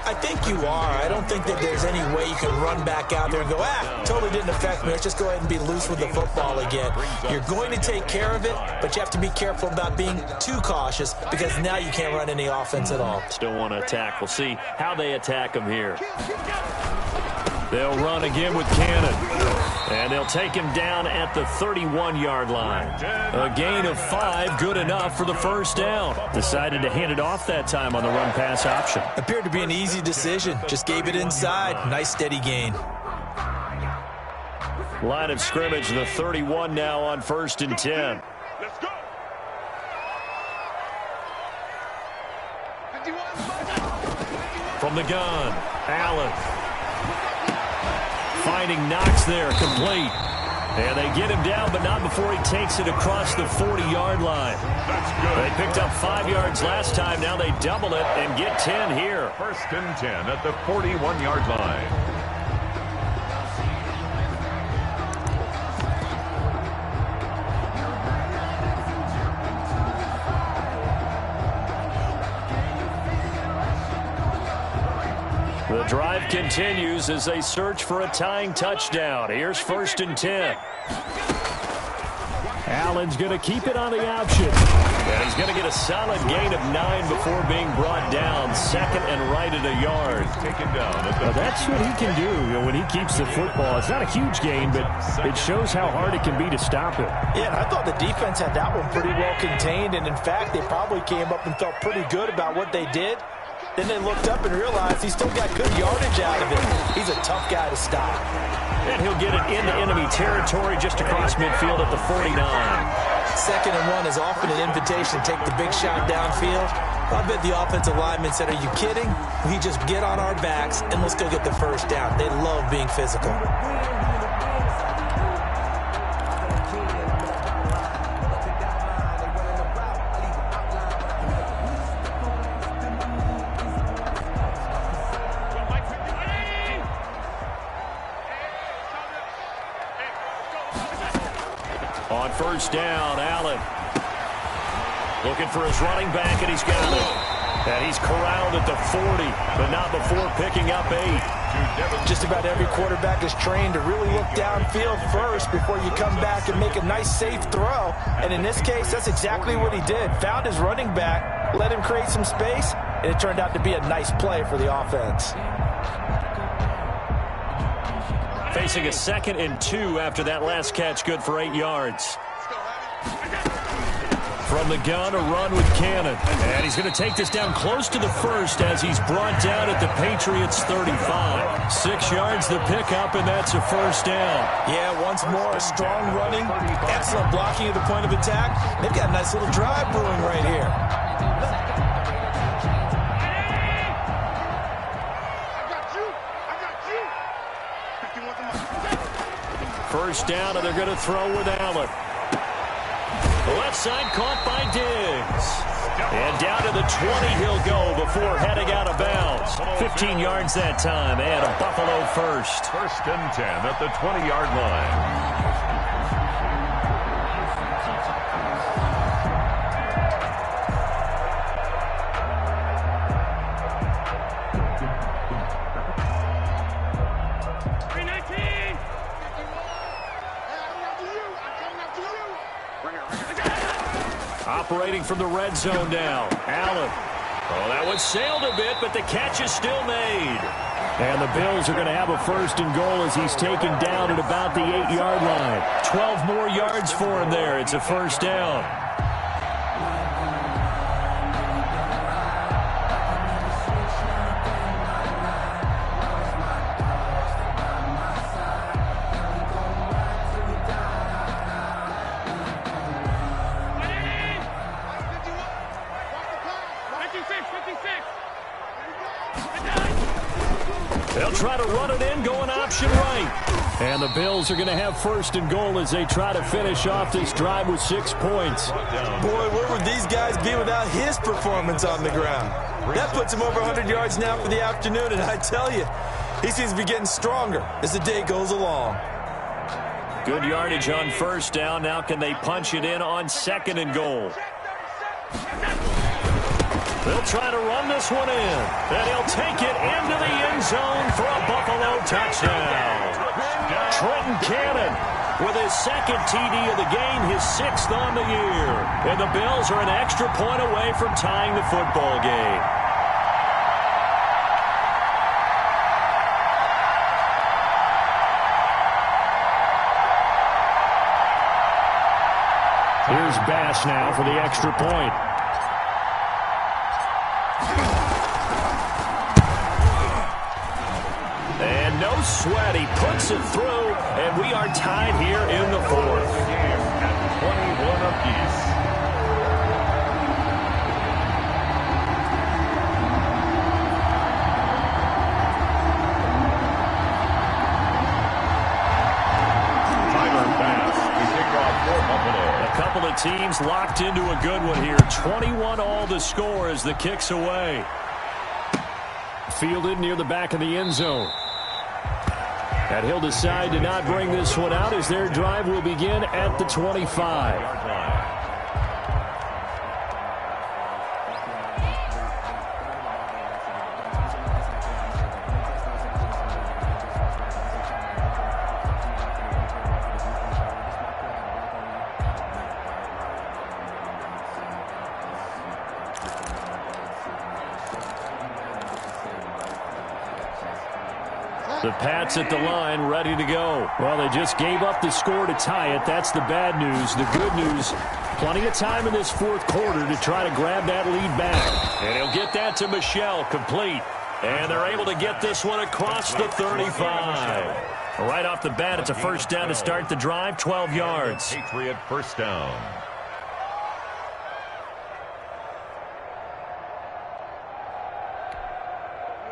I think you are. I don't think that there's any way you can run back out there and go, totally didn't affect me. Let's just go ahead and be loose with the football again. You're going to take care of it, but you have to be careful about being too cautious because now you can't run any offense at all. Still want to attack. We'll see how they attack them here. They'll run again with Cannon. And they'll take him down at the 31-yard line. A gain of 5, good enough for the 1st down. Decided to hand it off that time on the run-pass option. Appeared to be an easy decision. Just gave it inside. Nice, steady gain. Line of scrimmage, the 31 now on 1st and 10. Let's go! From the gun, Allen. Finding Knox there, complete. And they get him down, but not before he takes it across the 40-yard line. That's good. They picked up 5 yards last time. Now they double it and get 10 here. 1st and 10 at the 41-yard line. The drive continues as they search for a tying touchdown. Here's 1st and 10. Allen's going to keep it on the option. And he's going to get a solid gain of 9 before being brought down. 2nd and right at a yard. Taken down at the That's what he can do when he keeps the football. It's not a huge gain, but it shows how hard it can be to stop him. Yeah, I thought the defense had that one pretty well contained, and in fact, they probably came up and felt pretty good about what they did. Then they looked up and realized he still got good yardage out of it. He's a tough guy to stop. And he'll get it into enemy territory just across midfield at the 49. 2nd and 1 is often an invitation to take the big shot downfield. I bet the offensive lineman said, are you kidding? We just get on our backs and let's go get the 1st down. They love being physical. On 1st down, Allen looking for his running back, and he's got it. And he's corralled at the 40, but not before picking up 8. Just about every quarterback is trained to really look downfield first before you come back and make a nice, safe throw. And in this case, that's exactly what he did. Found his running back, let him create some space, and it turned out to be a nice play for the offense. Facing a 2nd and 2 after that last catch, good for 8 yards. From the gun, a run with Cannon. And he's going to take this down close to the first as he's brought down at the Patriots 35. 6 yards the pickup, and that's a first down. Yeah, once more, strong running, excellent blocking at the point of attack. They've got a nice little drive brewing right here. First down, and they're going to throw with Allen. Left side caught by Diggs. And down to the 20 he'll go before heading out of bounds. 15 yards that time, and a Buffalo first. 1st and 10 at the 20-yard line. Operating from the red zone now. Allen. Oh, that one sailed a bit, but the catch is still made. And the Bills are going to have a 1st and goal as he's taken down at about the 8-yard line. 12 more yards for him there. It's a first down. They'll try to run it in, going option right. And the Bills are going to have 1st and goal as they try to finish off this drive with 6 points. Boy, where would these guys be without his performance on the ground? That puts him over 100 yards now for the afternoon, and I tell you, he seems to be getting stronger as the day goes along. Good yardage on first down. Now can they punch it in on 2nd and goal? They'll try to run this one in. And he'll take it into the end zone for a Buffalo touchdown. Trenton Cannon with his 2nd TD of the game, his 6th on the year. And the Bills are an extra point away from tying the football game. Here's Bass now for the extra point. And no sweat, he puts it through, and we are tied here in the 4th. At 21 apiece. Tyler Bass to kick off for Buffalo. A couple of teams locked into a good one here. 21 all the score as the kick's away. Fielded near the back of the end zone. And he'll decide to not bring this one out as their drive will begin at the 25. The Pats at the line, ready to go. Well, they just gave up the score to tie it. That's the bad news. The good news, plenty of time in this 4th quarter to try to grab that lead back. And he'll get that to Michel, complete. And they're able to get this one across the 35. Right off the bat, it's a first down to start the drive, 12 yards. Patriot first down.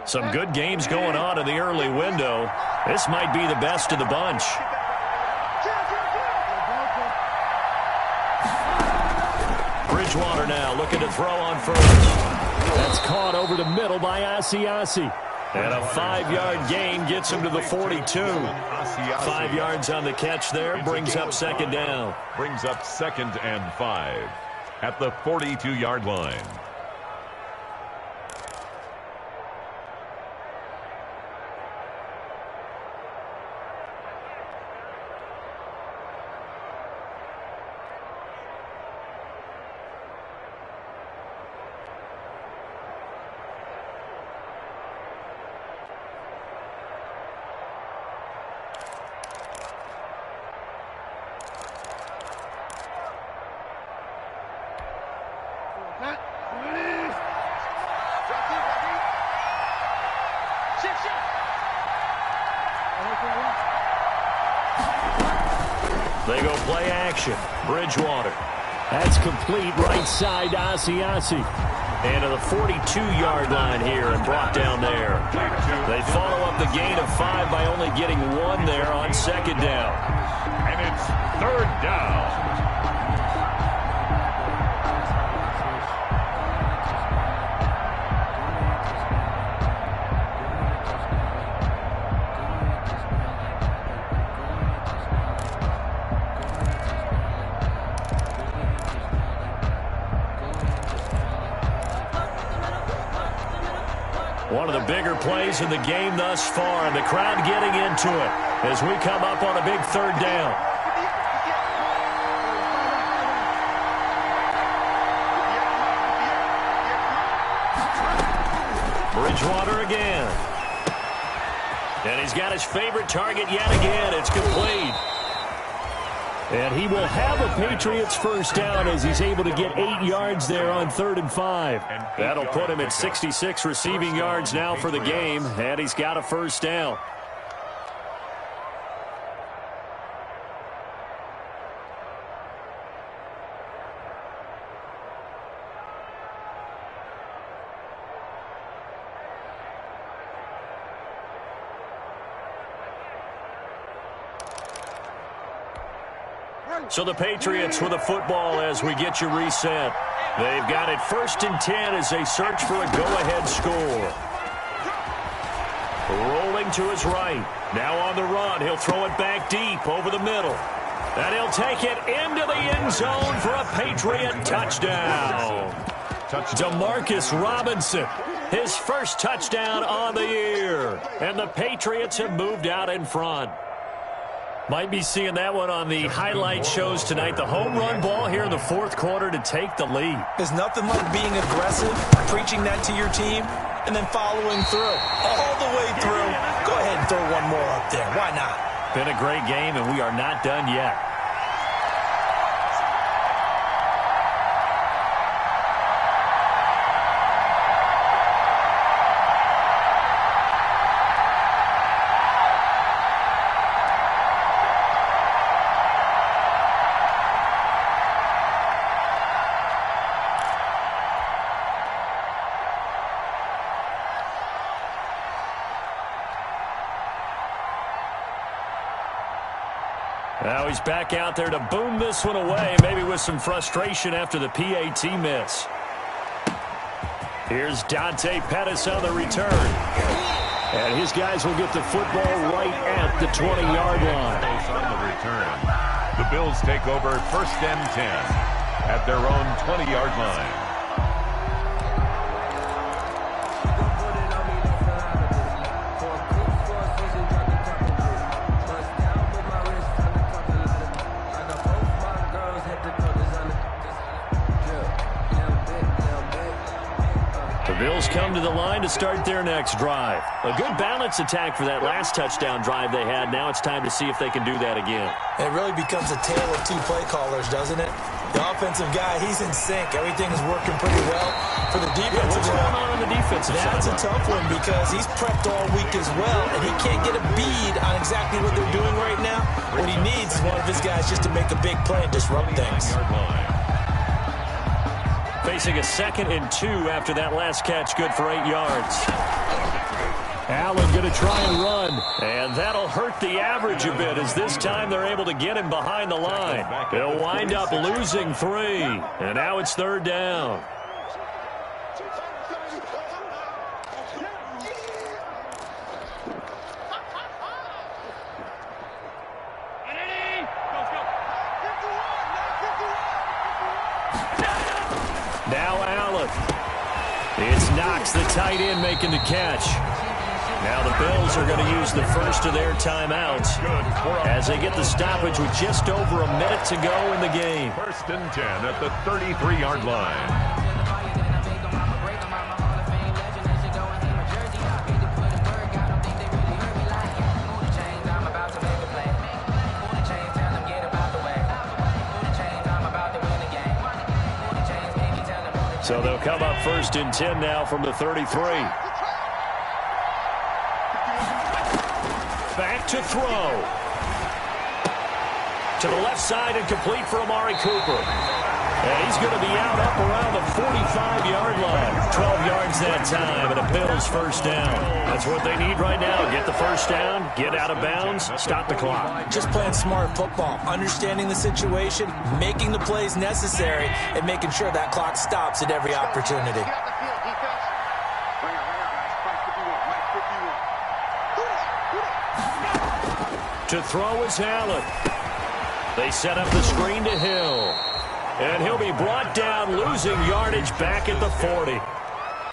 Some good games going on in the early window. This might be the best of the bunch. Bridgewater now looking to throw on first. That's caught over the middle by Asiasi. And a 5-yard gain gets him to the 42. 5 yards on the catch there, brings up 2nd down. Brings up 2nd and 5 at the 42-yard line. They go play action. Bridgewater. That's complete right side to Asiasi. And to the 42-yard line here and brought down there. They follow up the gain of 5 by only getting 1 there on second down. And it's third down. One of the bigger plays in the game thus far, and the crowd getting into it as we come up on a big third down. Bridgewater again. And he's got his favorite target yet again. It's complete. And he will have a Patriots first down as he's able to get 8 yards there on 3rd and 5. That'll put him at 66 receiving yards now for the game, and he's got a first down. So the Patriots with a football as we get you reset. They've got it 1st and 10 as they search for a go-ahead score. Rolling to his right. Now on the run. He'll throw it back deep over the middle. And he'll take it into the end zone for a Patriot touchdown. Demarcus Robinson, his first touchdown on the year. And the Patriots have moved out in front. Might be seeing that one on the highlight shows tonight. The home run ball here in the 4th quarter to take the lead. There's nothing like being aggressive, preaching that to your team, and then following through. All the way through. Go ahead and throw one more up there. Why not? Been a great game, and we are not done yet. Now he's back out there to boom this one away, maybe with some frustration after the PAT miss. Here's Dante Pettis on the return. And his guys will get the football right at the 20-yard line. On the return. The Bills take over 1st and 10 at their own 20-yard line. Bills come to the line to start their next drive. A good balance attack for that last touchdown drive they had. Now it's time to see if they can do that again. It really becomes a tale of 2 play callers, doesn't it? The offensive guy, he's in sync. Everything is working pretty well. For the defensive what's going on the defensive side? That's a tough one because he's prepped all week as well, and he can't get a bead on exactly what they're doing right now. What he needs is one of his guys just to make a big play and disrupt things. Facing a 2nd and 2 after that last catch, good for 8 yards. Allen going to try and run, and that'll hurt the average a bit as this time they're able to get him behind the line. They'll wind up losing 3, and now it's 3rd down. Now Allen. It's Knox, the tight end, making the catch. Now the Bills are going to use the first of their timeouts as they get the stoppage with just over a minute to go in the game. 1st and 10 at the 33-yard line. So they'll come up 1st and 10 now from the 33. Back to throw. To the left side and complete for Amari Cooper. And he's going to be out up around the 45-yard line. 12 yards that time, and a Bills first down. That's what they need right now. Get the first down, get out of bounds, stop the clock. Just playing smart football, understanding the situation, making the plays necessary, and making sure that clock stops at every opportunity. To throw is Allen. They set up the screen to Hill. And he'll be brought down, losing yardage back at the 40.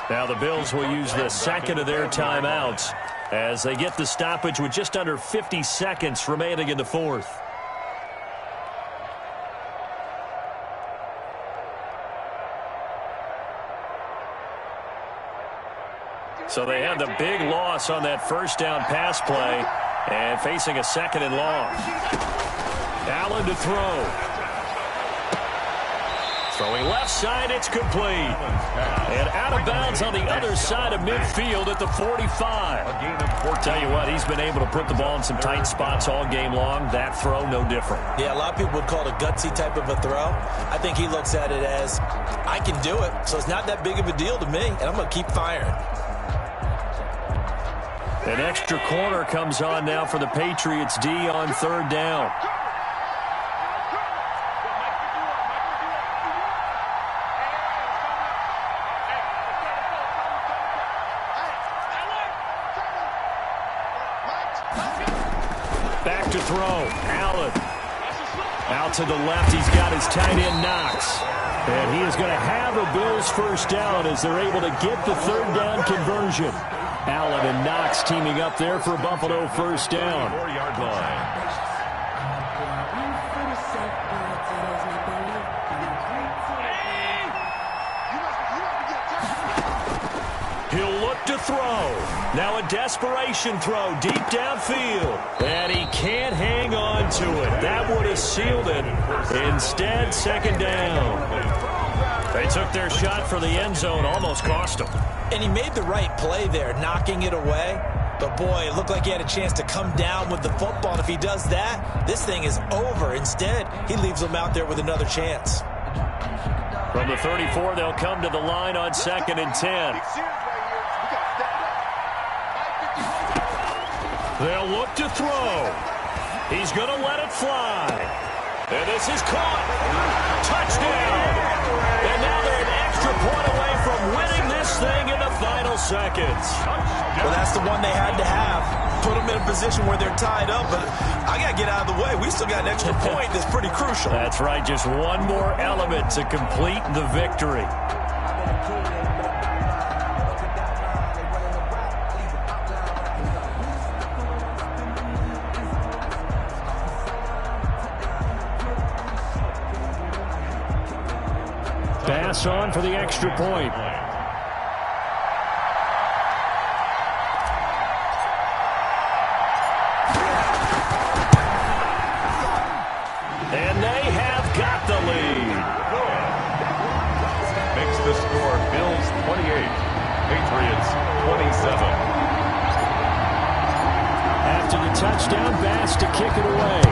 Now the Bills will use the second of their timeouts as they get the stoppage with just under 50 seconds remaining in the fourth. So they had the big loss on that first down pass play and facing a second and long. Allen to throw. Throwing left side, it's complete. And out of bounds on the other side of midfield at the 45. Tell you what, he's been able to put the ball in some tight spots all game long. That throw, no different. Yeah, a lot of people would call it a gutsy type of a throw. I think he looks at it as, I can do it, so it's not that big of a deal to me, and I'm going to keep firing. An extra corner comes on now for the Patriots D on third down. Back to throw. Allen. Out to the left. He's got his tight end Knox. And he is going to have a Bills first down as they're able to get the third down conversion. Allen and Knox teaming up there for a Buffalo first down. 4-yard line. He'll look to throw. Now a desperation throw deep downfield. And he can't hang on to it. That would have sealed it. Instead, second down. They took their shot for the end zone, almost cost them. And he made the right play there, knocking it away. But, boy, it looked like he had a chance to come down with the football. And if he does that, this thing is over. Instead, he leaves them out there with another chance. From the 34, they'll come to the line on 2nd and 10. They'll look to throw. He's going to let it fly. And this is caught. Touchdown. And now they're an extra point away from winning this thing in the final seconds. Well, that's the one they had to have. Put them in a position where they're tied up, but I got to get out of the way. We still got an extra point that's pretty crucial. That's right. Just one more element to complete the victory. Pass on for the extra point. And they have got the lead. Makes the score Bills 28, Patriots 27. After the touchdown, Bass to kick it away.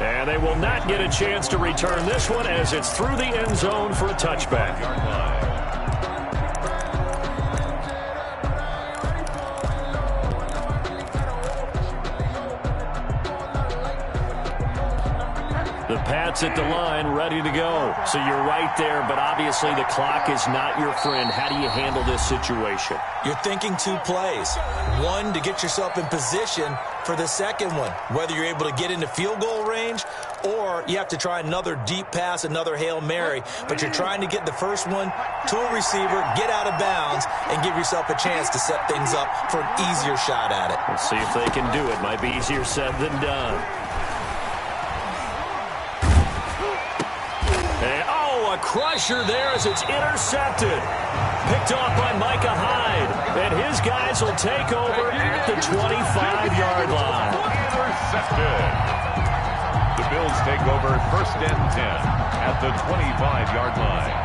And they will not get a chance to return this one as it's through the end zone for a touchback. The Pats at the line, ready to go. So you're right there, but obviously the clock is not your friend. How do you handle this situation? You're thinking two plays. One, to get yourself in position for the second one, whether you're able to get into field goal range or you have to try another deep pass, another Hail Mary. But you're trying to get the first one to a receiver, get out of bounds, and give yourself a chance to set things up for an easier shot at it. Let's see if they can do it. Might be easier said than done. And, oh, a crusher there as it's intercepted. Picked off by Micah Hyde. And his guys will take over at the 25-yard line. Intercepted. The Bills take over 1st and 10 at the 25-yard line.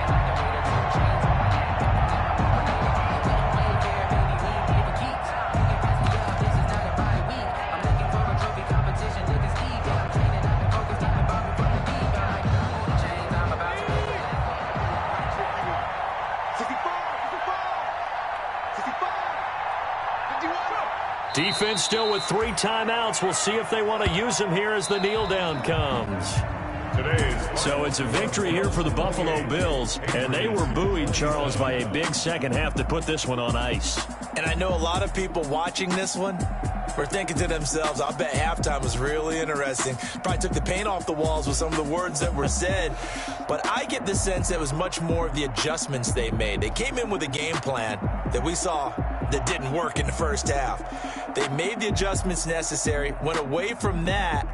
Defense still with 3 timeouts. We'll see if they want to use them here as the kneel down comes. So it's a victory here for the Buffalo Bills, and they were buoyed, Charles, by a big second half to put this one on ice. And I know a lot of people watching this one were thinking to themselves, I bet halftime was really interesting. Probably took the paint off the walls with some of the words that were said. But I get the sense it was much more of the adjustments they made. They came in with a game plan that we saw that didn't work in the first half. They made the adjustments necessary, went away from that,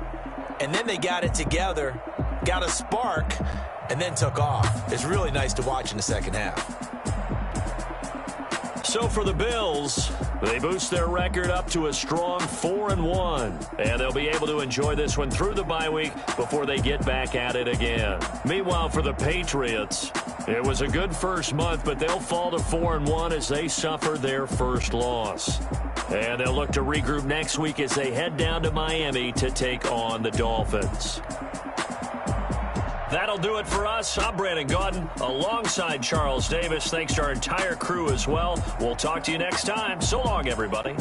and then they got it together, got a spark, and then took off. It's really nice to watch in the second half. So for the Bills, they boost their record up to a strong 4-1, and they'll be able to enjoy this one through the bye week before they get back at it again. Meanwhile, for the Patriots, it was a good first month, but they'll fall to 4-1 as they suffer their first loss. And they'll look to regroup next week as they head down to Miami to take on the Dolphins. That'll do it for us. I'm Brandon Gaudin alongside Charles Davis. Thanks to our entire crew as well. We'll talk to you next time. So long, everybody.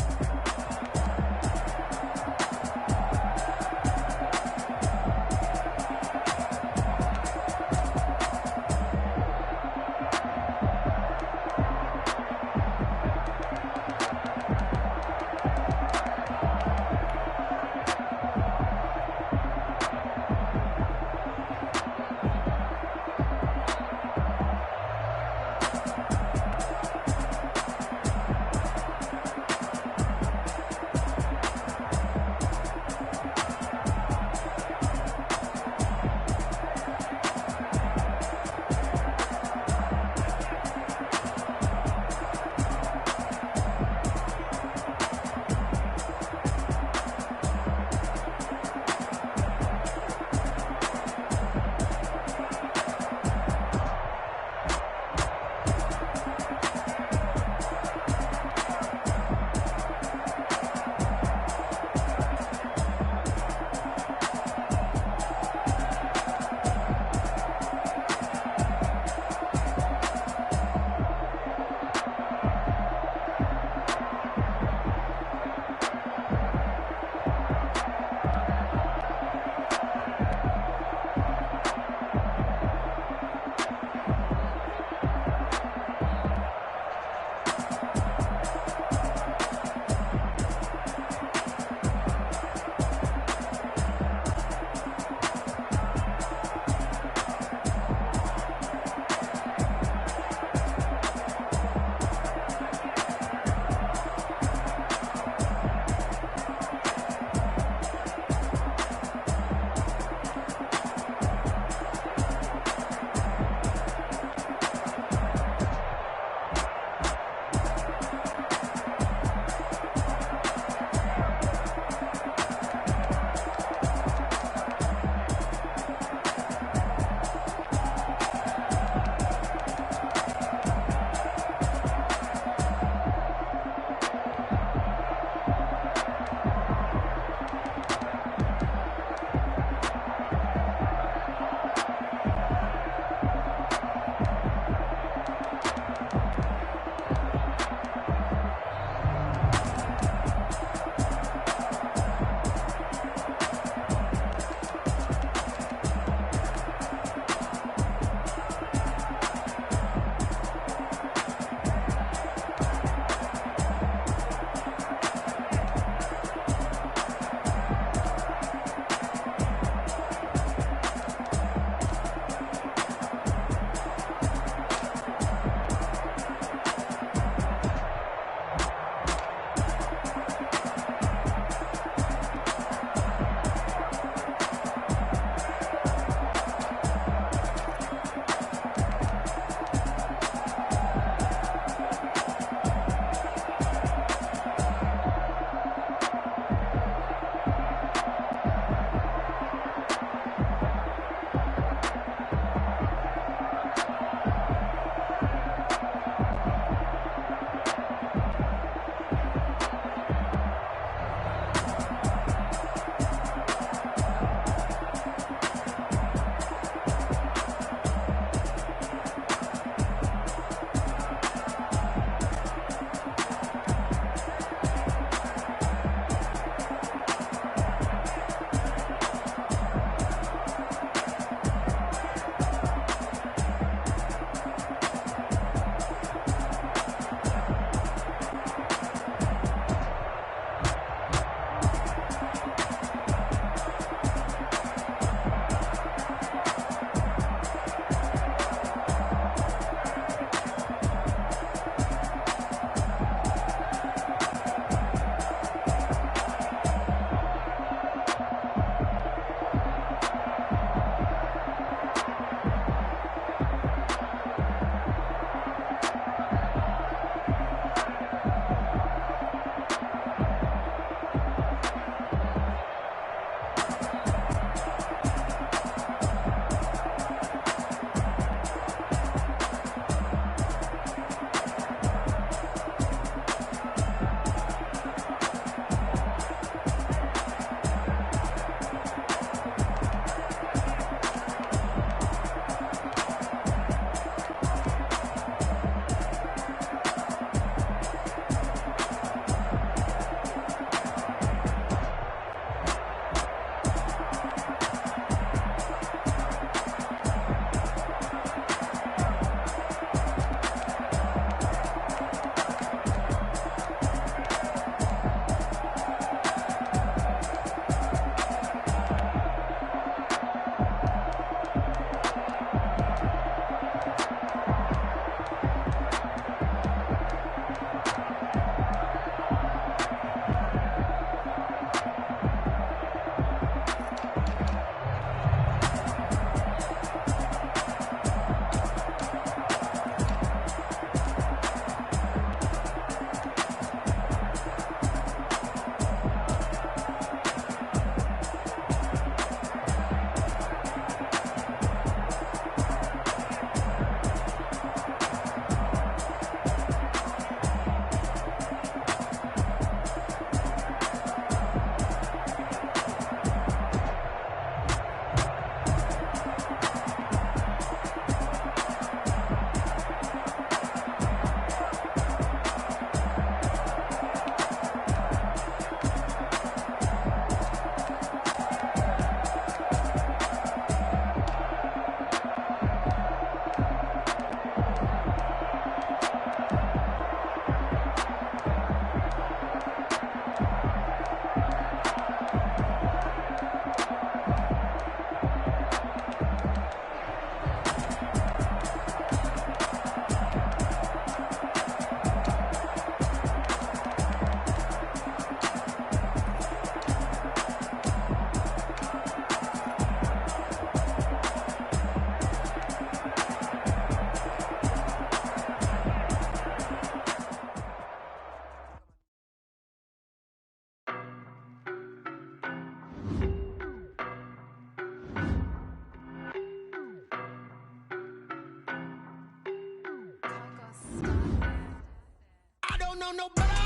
no, no, but